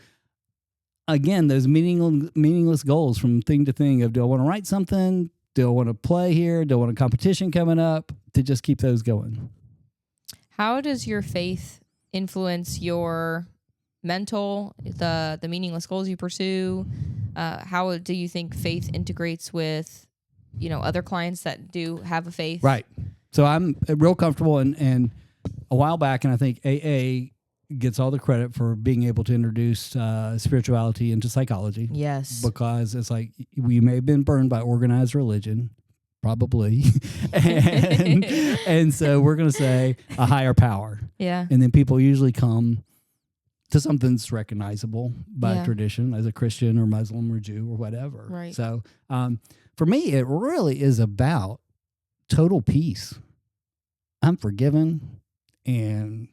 again, those meaningless goals from thing to thing of, do I want to write something? Do I want to play here? Do I want a competition coming up? To just keep those going. How does your faith influence your mental, the meaningless goals you pursue? How do you think faith integrates with, other clients that do have a faith? Right. So I'm real comfortable, and a while back, and I think AA gets all the credit for being able to introduce spirituality into psychology. Yes. Because it's like, we may have been burned by organized religion, probably. and so we're going to say a higher power. Yeah. And then people usually come to something that's recognizable by tradition as a Christian or Muslim or Jew or whatever. Right. So for me, it really is about total peace. I'm forgiven, and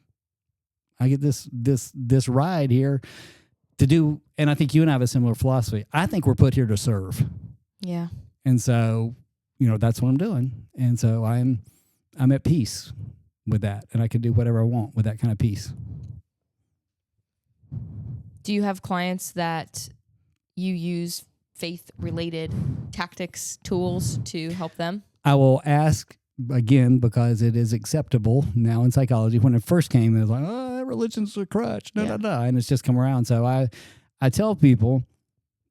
I get this ride here to do, and I think you and I have a similar philosophy. I think we're put here to serve. Yeah. And so, that's what I'm doing. And so I'm at peace with that, and I can do whatever I want with that kind of peace. Do you have clients that you use faith-related tactics, tools to help them? I will ask again, because it is acceptable now in psychology. When it first came, it was like, oh, religion's a crutch. No. And it's just come around. So I tell people,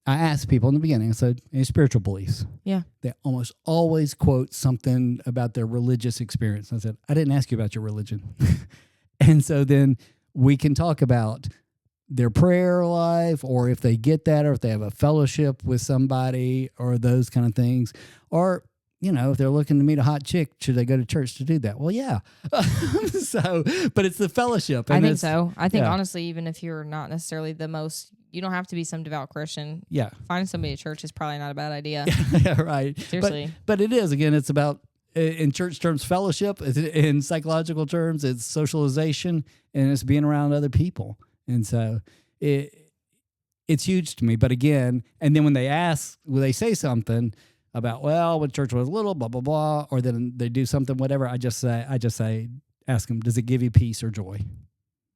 I ask people in the beginning, I said, any spiritual beliefs? Yeah. They almost always quote something about their religious experience. I said, I didn't ask you about your religion. And so then we can talk about their prayer life, or if they get that, or if they have a fellowship with somebody, or those kind of things. Or, if they're looking to meet a hot chick, should they go to church to do that? Well, yeah. But it's the fellowship. I think so. I think honestly, even if you're not necessarily you don't have to be some devout Christian. Yeah. Finding somebody at church is probably not a bad idea. Yeah, right. Seriously. But it is, again, it's about, in church terms, fellowship. In psychological terms, it's socialization, and it's being around other people. And so it's huge to me. But again, and then when they say something about, well, when church was little, blah, blah, blah, or then they do something, whatever, I just say, ask them, does it give you peace or joy?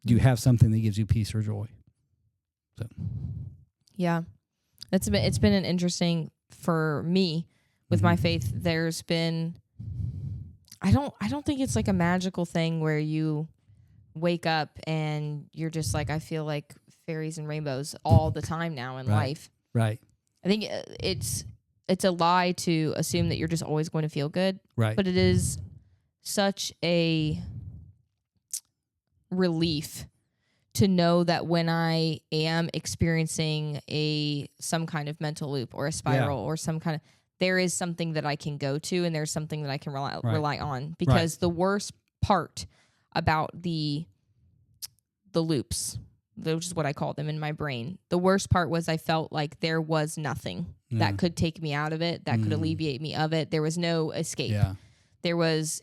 Do you have something that gives you peace or joy? So, yeah, it's been an interesting, for me with my faith. There's been, I don't think it's like a magical thing where you wake up and you're just like, I feel like fairies and rainbows all the time now in life. Right. I think it's a lie to assume that you're just always going to feel good. Right. But it is such a relief to know that when I am experiencing some kind of mental loop or a spiral or some kind of, there is something that I can go to, and there's something that I can rely on. Because the worst part about the loops, which is what I call them in my brain, the worst part was I felt like there was nothing that could take me out of it, that could alleviate me of it. There was no escape. Yeah. It was,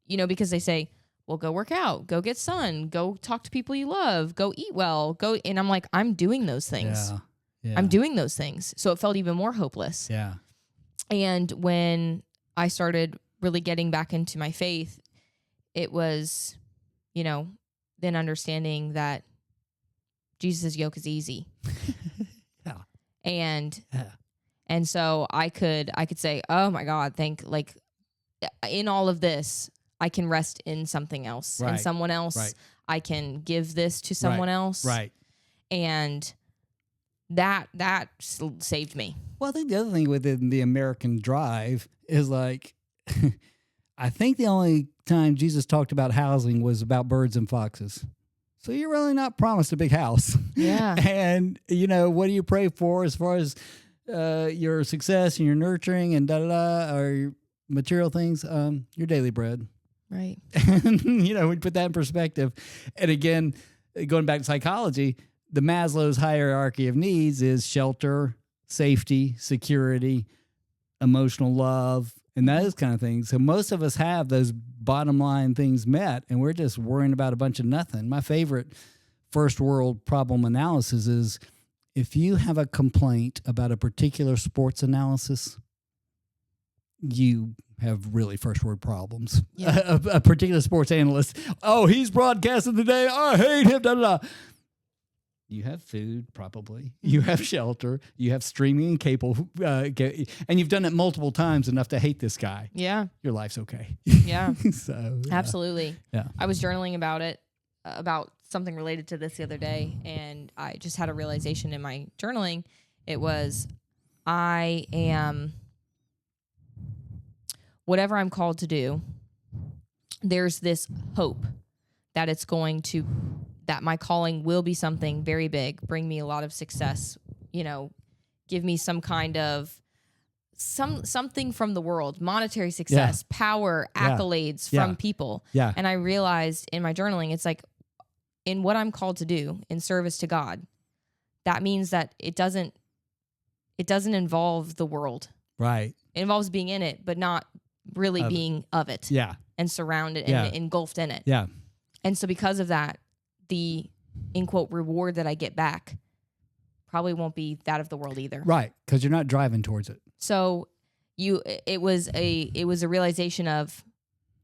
because they say, well, go work out, go get sun, go talk to people you love, go eat well, and I'm like, I'm doing those things. Yeah. I'm doing those things. So it felt even more hopeless. Yeah. And when I started really getting back into my faith, it was, then understanding that Jesus' yoke is easy. Yeah. And so I could say, oh my God, in all of this, I can rest in something else, in someone else. Right. I can give this to someone else. Right. And that saved me. Well, I think the other thing within the American drive is like, I think the only time Jesus talked about housing was about birds and foxes. So you're really not promised a big house. Yeah. And, what do you pray for as far as your success and your nurturing and or your material things? Your daily bread. Right. And, we put that in perspective. And again, going back to psychology, the Maslow's hierarchy of needs is shelter, safety, security, emotional love, and those kind of things. So most of us have those bottom line things met, and we're just worrying about a bunch of nothing. My favorite first world problem analysis is if you have a complaint about a particular sports analysis, you have really first world problems. Yeah. A particular sports analyst, oh, he's broadcasting today. I hate him. Da, da, da. You have food, probably. You have shelter. You have streaming and cable. And you've done it multiple times enough to hate this guy. Yeah. Your life's okay. Yeah. So Absolutely. Yeah. I was journaling about it, about something related to this the other day, and I just had a realization in my journaling. It was, I am, whatever I'm called to do, there's this hope that it's going to, that my calling will be something very big, bring me a lot of success, give me some kind of something from the world, monetary success, power, accolades from people. Yeah. And I realized in my journaling, it's like, in what I'm called to do in service to God, that means that it doesn't involve the world. Right. It involves being in it, but not really being of it. Yeah. And surrounded and engulfed in it. Yeah. And so because of that, the in quote reward that I get back probably won't be that of the world either. Right. Because you're not driving towards it. So it was a realization of,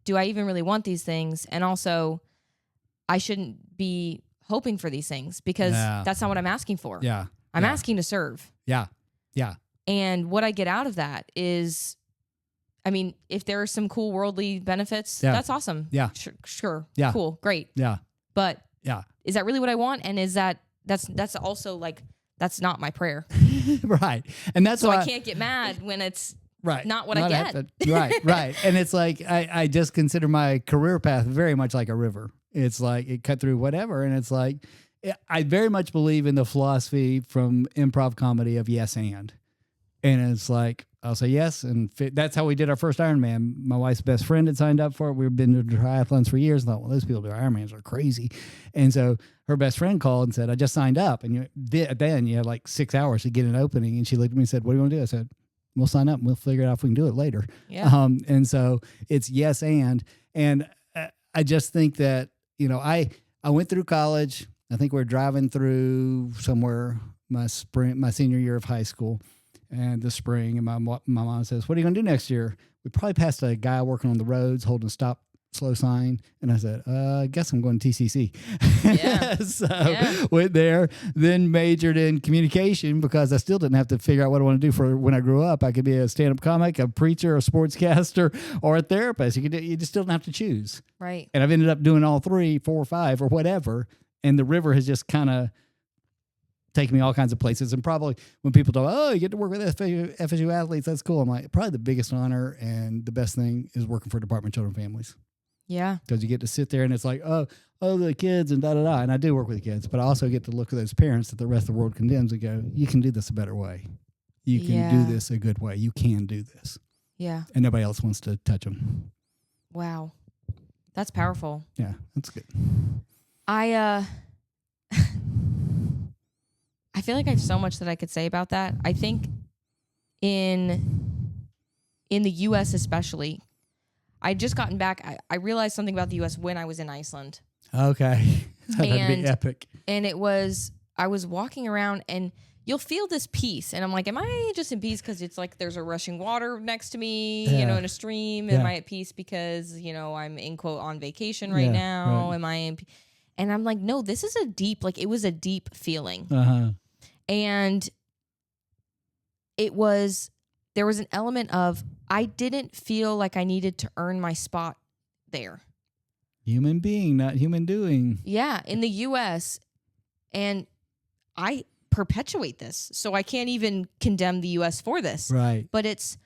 do I even really want these things? And also, I shouldn't be hoping for these things because that's not what I'm asking for. Yeah. I'm asking to serve. Yeah. Yeah. And what I get out of that is, I mean, if there are some cool worldly benefits, that's awesome. Yeah. Sure. Yeah. Cool. Great. Yeah. But yeah, is that really what I want? And is that's also like, that's not my prayer. Right. And that's so why I can't get mad when it's right. not what I get. Happened. Right. And it's like, I just consider my career path very much like a river. It's like it cut through whatever. And it's like, I very much believe in the philosophy from improv comedy of yes and. And it's like, I'll say yes. And that's how we did our first Ironman. My wife's best friend had signed up for it. We've been doing triathlons for years. I thought, well, those people do Ironmans are crazy. And so her best friend called and said, I just signed up. And then you had like 6 hours to get an opening. And she looked at me and said, what do you want to do? I said, we'll sign up and we'll figure out if we can do it later. Yeah. And so it's yes and. And I just think that, I went through college. I think we're driving through somewhere my senior year of high school. And the spring, and my mom says, what are you going to do next year? We probably passed a guy working on the roads holding a stop slow sign. And I said, I guess I'm going to TCC. Yeah. So went there, then majored in communication because I still didn't have to figure out what I want to do for when I grew up. I could be a stand-up comic, a preacher, a sportscaster, or a therapist. You just still don't have to choose. Right. And I've ended up doing all 3, 4, 5, or whatever. And the river has just kind of taking me all kinds of places. And probably when people talk, oh, you get to work with FSU athletes, that's cool. I'm like, probably the biggest honor and the best thing is working for Department of Children and Families. Yeah. Because you get to sit there and it's like, oh, the kids and da-da-da. And I do work with kids, but I also get to look at those parents that the rest of the world condemns and go, you can do this a better way. You can do this a good way. You can do this. Yeah. And nobody else wants to touch them. Wow. That's powerful. Yeah, that's good. I feel like I have so much that I could say about that. I think in the U.S. especially, I just gotten back. I realized something about the U.S. when I was in Iceland. Okay. That'd be epic. And I was walking around and you'll feel this peace. And I'm like, am I just in peace because it's like there's a rushing water next to me, in a stream? Am I at peace because, I'm in quote on vacation right now? Right. Am I in And I'm like, no, this is it was a deep feeling. Uh-huh. And there was an element of, I didn't feel like I needed to earn my spot there. Human being, not human doing. Yeah, in the U.S. And I perpetuate this, so I can't even condemn the U.S. for this. Right. But it's,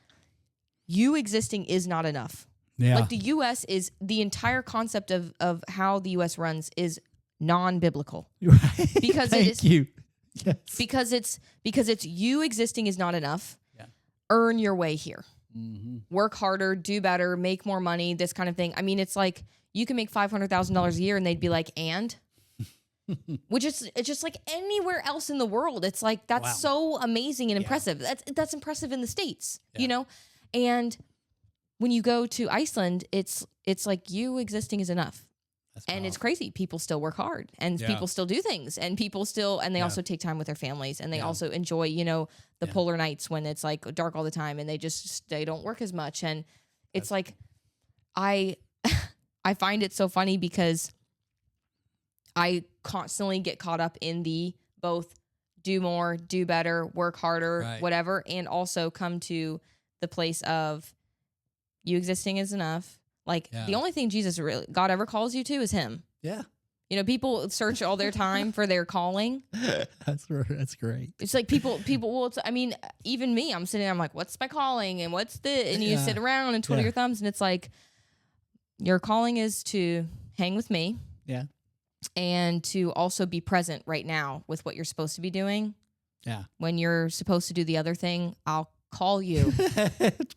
you existing is not enough. Yeah. Like the U.S. is, the entire concept of how the U.S. runs is non-biblical. Right. Because Thank you. Yes. Because it's you existing is not enough. Yeah. Earn your way here. Mm-hmm. Work harder, do better, make more money, this kind of thing. I mean, it's like you can make $500,000 a year and they'd be like, and? Which is, it's just like anywhere else in the world. It's like, that's so amazing and impressive. That's impressive in the States, And when you go to Iceland, it's like you existing is enough. And it's powerful. crazy. People still work hard, and people still do things, and people still, and they also take time with their families, and they also enjoy, you know, the polar nights when it's like dark all the time, and they don't work as much. And it's like, I find it so funny because I constantly get caught up in the both do more, do better, work harder, whatever, and also come to the place of you existing is enough. Like the only thing God ever calls you to is Him. Yeah. You know, people search all their time for their calling. That's great. It's like people. Well, I mean, even me. I'm sitting there. I'm like, what's my calling, and what's the? And you sit around and twiddle your thumbs, and it's like, your calling is to hang with me. Yeah. And to also be present right now with what you're supposed to be doing. Yeah. When you're supposed to do the other thing, I'll call you.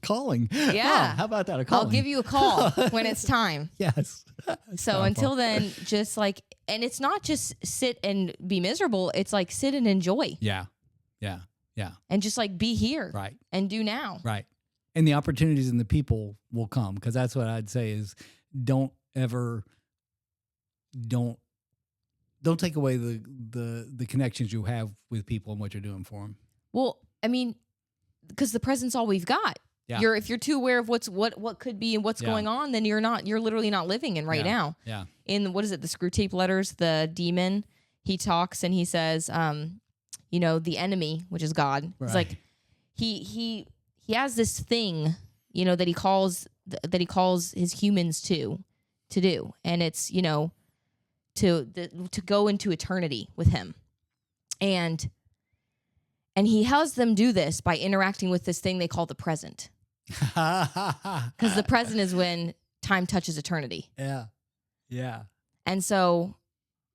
Calling. Yeah. Oh, how about that? A calling. I'll give you a call when it's time. Yes. So until then, just like, and it's not just sit and be miserable. It's like sit and enjoy. Yeah. Yeah. Yeah. And just like be here. Right. And do now. Right. And the opportunities and the people will come, because that's what I'd say is don't take away the connections you have with people and what you're doing for them. Well, I mean, because the present's all we've got. Yeah. If you're too aware of what could be and what's going on, then you're literally not living in right now. Yeah. In what is it, the Screw Tape Letters, the demon, he talks and he says, you know, the enemy, which is God, it's like he has this thing, you know, that he calls his humans to do, and it's, you know, to go into eternity with him, and he has them do this by interacting with this thing they call the present. Because the present is when time touches eternity. Yeah. Yeah. And so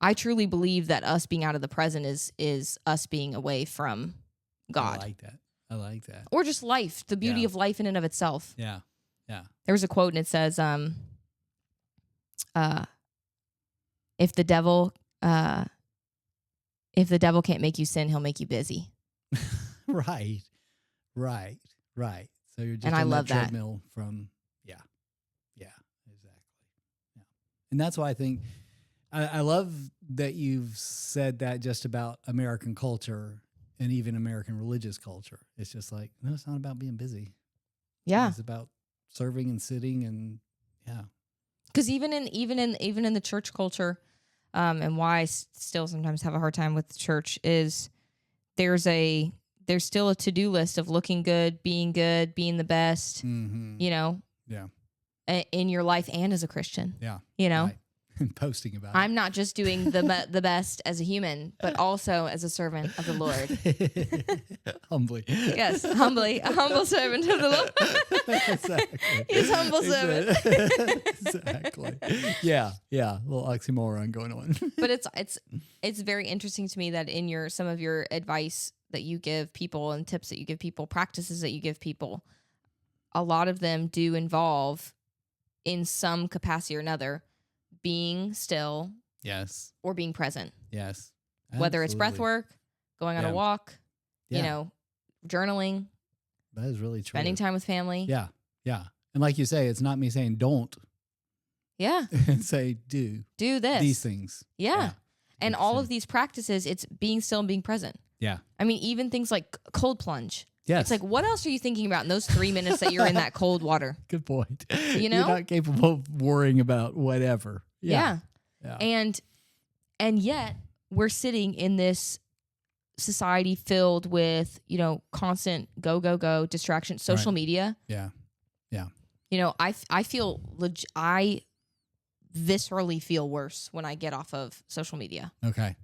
I truly believe that us being out of the present is us being away from God. I like that. Or just life, the beauty of life in and of itself. Yeah. Yeah. There was a quote and it says, if the devil can't make you sin, he'll make you busy. Right. So you're just and I love that treadmill from exactly. Yeah. And that's why I think I love that you've said that just about American culture and even American religious culture. It's just like, no, it's not about being busy. Yeah. It's about serving and sitting and Because even in the church culture, and why I still sometimes have a hard time with church is there's still a to-do list of looking good, being the best, you know, in your life and as a Christian, you know, and posting about I'm not just doing the best as a human, but also as a servant of the Lord. Humbly. Yes, humbly, a humble servant of the Lord. Exactly. He's humble servant. Exactly. Yeah. A little oxymoron going on. But it's very interesting to me that in some of your advice that you give people and tips that you give people, practices that you give people, a lot of them do involve in some capacity or another being still, yes, or being present. Yes. Whether it's breath work, going on a walk, you know, journaling. That is really true. Spending time with family. Yeah. And like you say, it's not me saying don't. Yeah. And say do this. These things. Yeah. And all of these practices, it's being still and being present. Yeah. I mean, even things like cold plunge. Yes. It's like, what else are you thinking about in those 3 minutes that you're in that cold water? Good point. You know? You're not capable of worrying about whatever. Yeah. And yet we're sitting in this society filled with, you know, constant go, distraction, social media. Yeah. You know, I I viscerally feel worse when I get off of social media. Okay.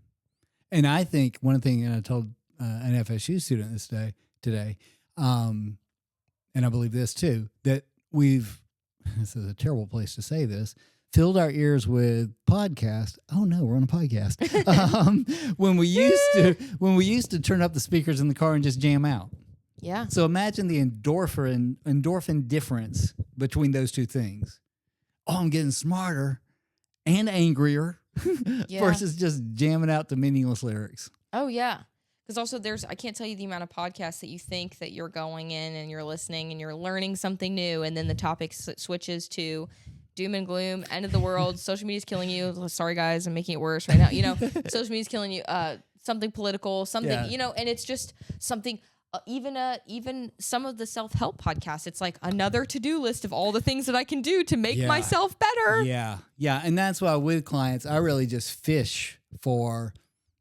And I think one thing, and I told an FSU student today, and I believe this too, that this is a terrible place to say this, filled our ears with podcast. Oh no, we're on a podcast. When we used to turn up the speakers in the car and just jam out. Yeah. So imagine the endorphin difference between those two things. Oh, I'm getting smarter and angrier versus just jamming out the meaningless lyrics. Oh yeah. Because also I can't tell you the amount of podcasts that you think that you're going in and you're listening and you're learning something new, and then the topic switches to doom and gloom, end of the world, social media's killing you. Sorry guys, I'm making it worse right now. Social media's killing you. Something political, something, and it's just something. Even some of the self-help podcasts, it's like another to-do list of all the things that I can do to make myself better. Yeah. And that's why with clients, I really just fish for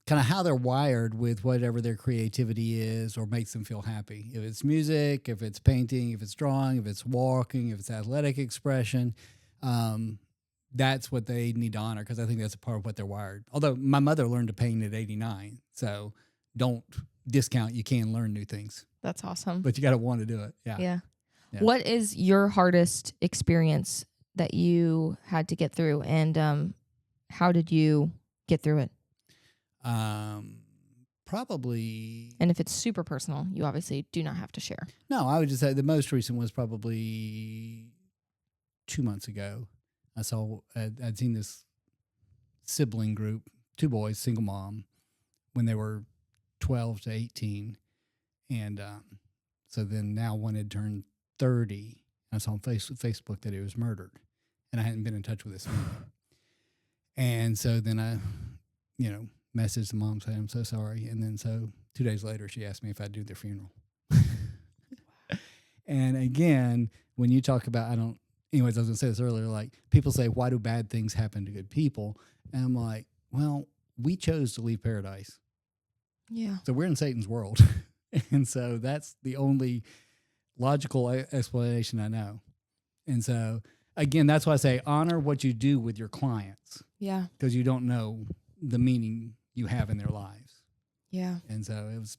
kind of how they're wired with whatever their creativity is or makes them feel happy. If it's music, if it's painting, if it's drawing, if it's walking, if it's athletic expression, that's what they need to honor, because I think that's a part of what they're wired. Although my mother learned to paint at 89, so don't discount, you can learn new things. That's awesome. But you got to want to do it. Yeah. What is your hardest experience that you had to get through, and how did you get through it? Probably. And if it's super personal, you obviously do not have to share. No, I would just say the most recent was probably 2 months ago. I'd seen this sibling group, 2 boys, single mom, when they were 12 to 18. And so then now one had turned 30. I saw on Facebook that he was murdered. And I hadn't been in touch with this family. And so then I, messaged the mom saying, I'm so sorry. And then so 2 days later, she asked me if I'd do their funeral. And again, when you talk about, anyways, I was going to say this earlier, like people say, why do bad things happen to good people? And I'm like, well, we chose to leave paradise. Yeah. So we're in Satan's world. And so that's the only logical explanation I know. And so, again, that's why I say honor what you do with your clients. Yeah. Because you don't know the meaning you have in their lives. Yeah. And so it was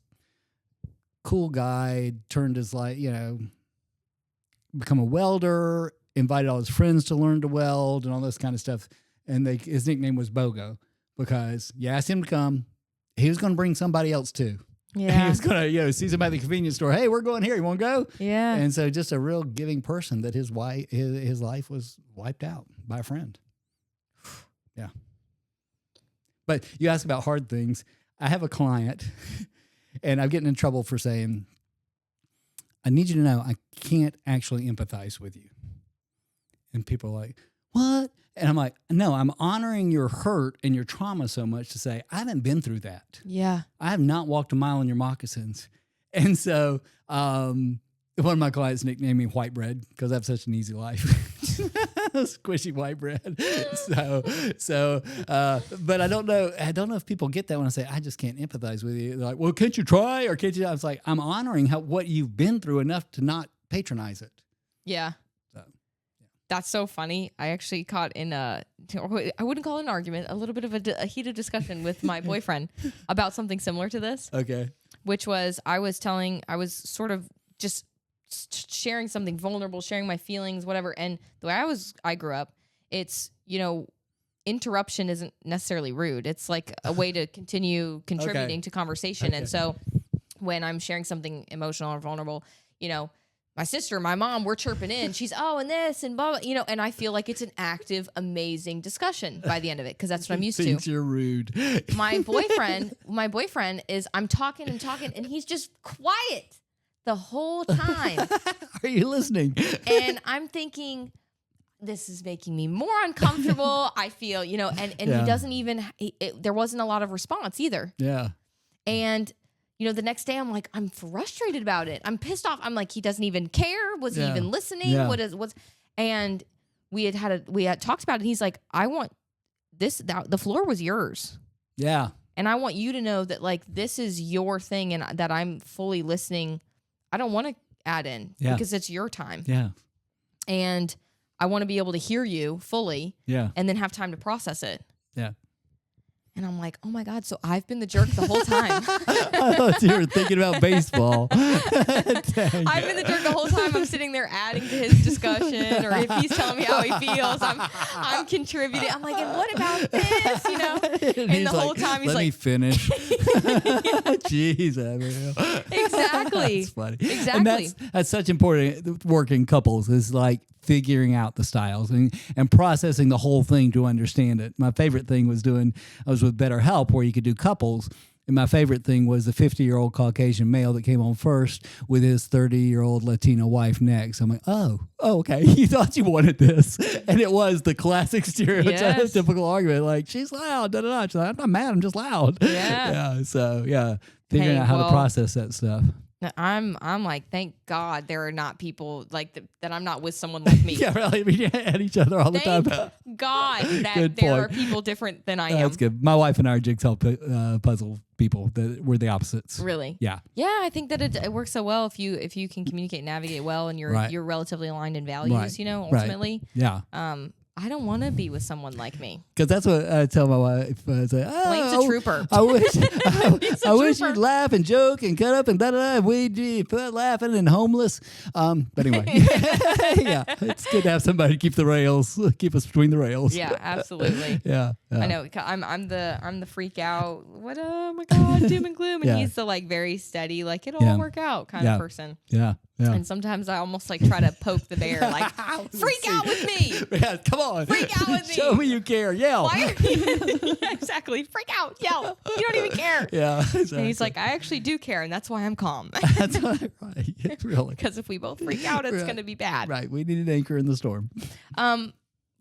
cool guy, turned his life, become a welder, invited all his friends to learn to weld and all this kind of stuff. And his nickname was BOGO because you asked him to come. He was going to bring somebody else too. Yeah. He was going to, see somebody at the convenience store. Hey, we're going here. You want to go? Yeah. And so just a real giving person that his life was wiped out by a friend. Yeah. But you ask about hard things. I have a client, and I'm getting in trouble for saying, I need you to know I can't actually empathize with you. And people are like, what? And I'm like, no, I'm honoring your hurt and your trauma so much to say, I haven't been through that. Yeah. I have not walked a mile in your moccasins. And so one of my clients nicknamed me White Bread because I have such an easy life. Squishy white bread. But I don't know if people get that when I say, I just can't empathize with you. They're like, well, can't you try? Or can't you? I was like, I'm honoring what you've been through enough to not patronize it. Yeah. That's so funny. I actually caught in I wouldn't call it an argument, a little bit of a heated discussion with my boyfriend about something similar to this. Okay. Which was, I was sort of just sharing something vulnerable, sharing my feelings, whatever. And the way I grew up, it's, interruption isn't necessarily rude. It's like a way to continue contributing to conversation. Okay. And so when I'm sharing something emotional or vulnerable, my sister, my mom, we're chirping in. She's, and this and blah, blah, and I feel like it's an active, amazing discussion by the end of it because that's what I'm used to. Thinks you're rude. My boyfriend is, I'm talking, and he's just quiet the whole time. Are you listening? And I'm thinking, this is making me more uncomfortable. I feel, and he doesn't even, there wasn't a lot of response either. Yeah. And the next day I'm like, I'm frustrated about it. I'm pissed off. I'm like, he doesn't even care. Was he even listening? Yeah. And we had talked about it. And he's like, I want this, the floor was yours. Yeah. And I want you to know that like, this is your thing and that I'm fully listening. I don't want to add in because it's your time. Yeah. And I want to be able to hear you fully. Yeah. And then have time to process it. Yeah. And I'm like, oh my God, so I've been the jerk the whole time. I thought you were thinking about baseball. I've been the jerk the whole time. I'm sitting there adding to his discussion, or if he's telling me how he feels, I'm contributing. I'm like, and what about this? And the whole time he's let like, me finish. Jeez, Abigail. Exactly. That's funny. Exactly. And that's such important work in couples is like figuring out the styles and processing the whole thing to understand it. My favorite thing was I was with BetterHelp where you could do couples And my favorite thing was the 50-year-old Caucasian male that came on first with his 30-year-old Latina wife next. I'm like, oh, okay. You thought you wanted this. And it was the classic stereotypical argument. Like, she's loud. Da, da, da. She's like, I'm not mad. I'm just loud. Yeah. So, figuring out how to process that stuff. I'm like, thank God there are not people like that. I'm not with someone like me. Yeah, really. I mean, at each other all the time. God that there are people different than I am. That's good. My wife and I are jigsaw puzzle people. We're the opposites. Really? Yeah. Yeah, I think that it works so well if you can communicate, and navigate well, and you're relatively aligned in values. Ultimately. Yeah. I don't want to be with someone like me. Because that's what I tell my wife. I say, Blame's a trooper. I wish you'd laugh and joke and cut up and da-da-da. We'd be laughing and homeless. But anyway, yeah, it's good to have somebody to keep us between the rails. Yeah, absolutely. Yeah. I know. I'm the freak out. What? Oh my God, doom and gloom. And he's the like very steady, like it'll all work out kind of person. Yeah. Yeah. And sometimes I almost like try to poke the bear, like freak out with me. Yeah, come on. Freak out with me. Show me you care. Yell. Why are you? Yeah, exactly. Freak out. Yell. You don't even care. Yeah. Exactly. And he's like, I actually do care, and that's why I'm calm. That's right. Really. Because if we both freak out, it's going to be bad. Right. We need an anchor in the storm.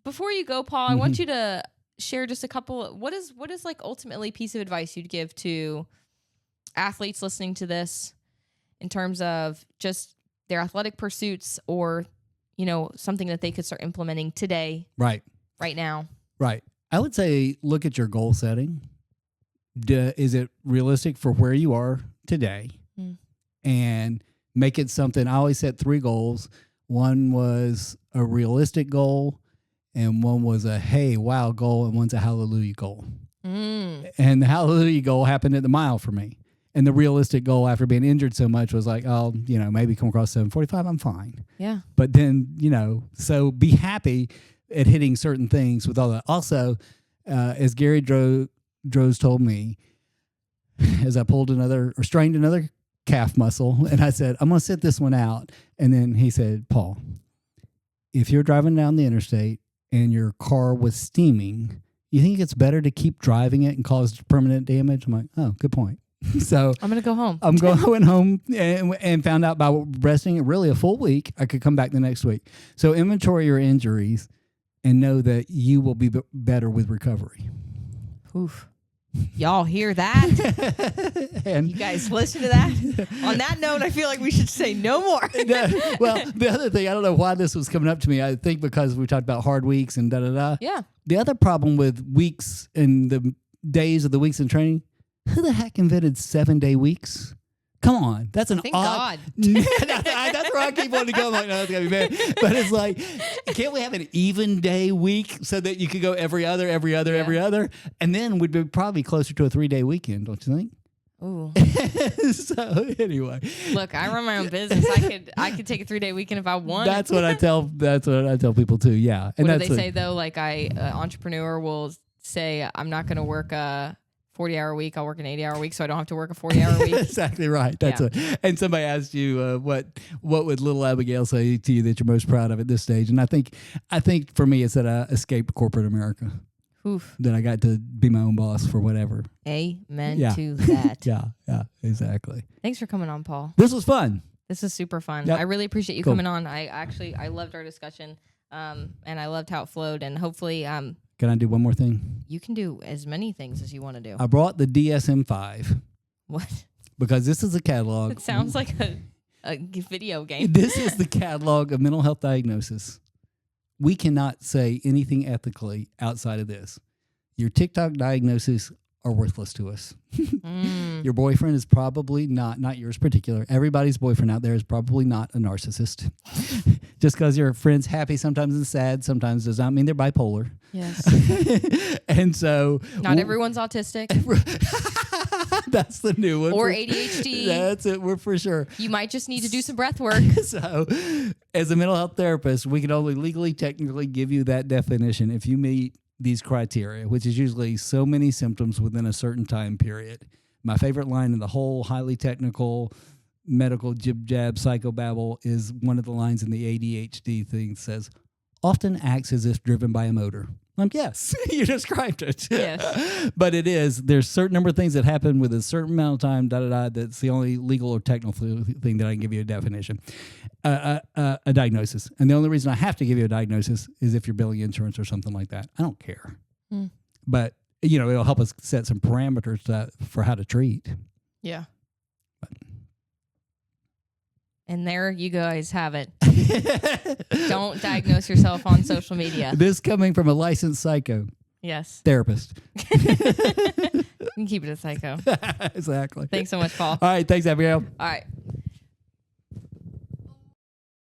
Before you go, Paul, I want you to share just a couple. What is like ultimately piece of advice you'd give to athletes listening to this in terms of just their athletic pursuits, or something that they could start implementing today, right now? Right. I would say look at your goal setting. Is it realistic for where you are today? And make it something. I always set 3 goals. One was a realistic goal, and one was a hey, wow goal, and one's a hallelujah goal. And the hallelujah goal happened at the mile for me. And the realistic goal after being injured so much was like, oh, maybe come across 7:45, I'm fine. Yeah. But then, so be happy at hitting certain things with all that. Also, as Gary Droz told me, as I strained another calf muscle, and I said, I'm going to sit this one out. And then he said, Paul, if you're driving down the interstate and your car was steaming, you think it's better to keep driving it and cause permanent damage? I'm like, oh, good point. So I'm going to go home. I'm going home and found out by resting it really a full week, I could come back the next week. So inventory your injuries and know that you will be better with recovery. Oof. Y'all hear that? And you guys listen to that? On that note, I feel like we should say no more. Well, the other thing, I don't know why this was coming up to me. I think because we talked about hard weeks and da-da-da. Yeah. The other problem with weeks and the days of the weeks in training, who the heck invented 7-day weeks? Come on. That's an Thank odd. God. That's where I keep wanting to go. I'm like, no, that's going to be bad. But it's like, can't we have an even day week so that you could go every other? And then we'd be probably closer to a 3-day weekend, don't you think? Ooh. So anyway, look, I run my own business. I could take a 3-day weekend if I want. That's what I tell people too. Yeah. And what do they say though? Like entrepreneur will say, I'm not going to work 40-hour week. I'll work an 80-hour week, so I don't have to work a 40-hour week. Exactly right. That's and somebody asked you what would little Abigail say to you that you're most proud of at this stage? And I think for me it's that I escaped corporate America. Oof. That I got to be my own boss for whatever. Amen to that. Yeah, exactly. Thanks for coming on, Paul. This was fun. This is super fun. Yep. I really appreciate you coming on. I loved our discussion, and I loved how it flowed. And hopefully, can I do one more thing? You can do as many things as you want to do. I brought the DSM-5. What? Because this is a catalog. It sounds like a video game. This is the catalog of mental health diagnosis. We cannot say anything ethically outside of this. Your TikTok diagnoses are worthless to us. Your boyfriend is probably not yours particular. Everybody's boyfriend out there is probably not a narcissist. Just because your friend's happy sometimes and sad sometimes does not mean they're bipolar. Yes. And so... Not everyone's autistic. That's the new one. Or ADHD. That's it. We're for sure. You might just need to do some breath work. So as a mental health therapist, we can only legally, technically give you that definition if you meet these criteria, which is usually so many symptoms within a certain time period. My favorite line in the whole highly technical medical jib-jab psychobabble is one of the lines in the ADHD thing that says, often acts as if driven by a motor. Yes, you described it. Yes. But there's certain number of things that happen with a certain amount of time, that's the only legal or technical thing that I can give you a definition, a diagnosis. And the only reason I have to give you a diagnosis is if you're billing insurance or something like that. I don't care. But, it'll help us set some parameters for how to treat. Yeah. And there you guys have it. Don't diagnose yourself on social media. This coming from a licensed psycho. Yes. Therapist. You can keep it a psycho. Exactly. Thanks so much, Paul. All right. Thanks, Abigail. All right.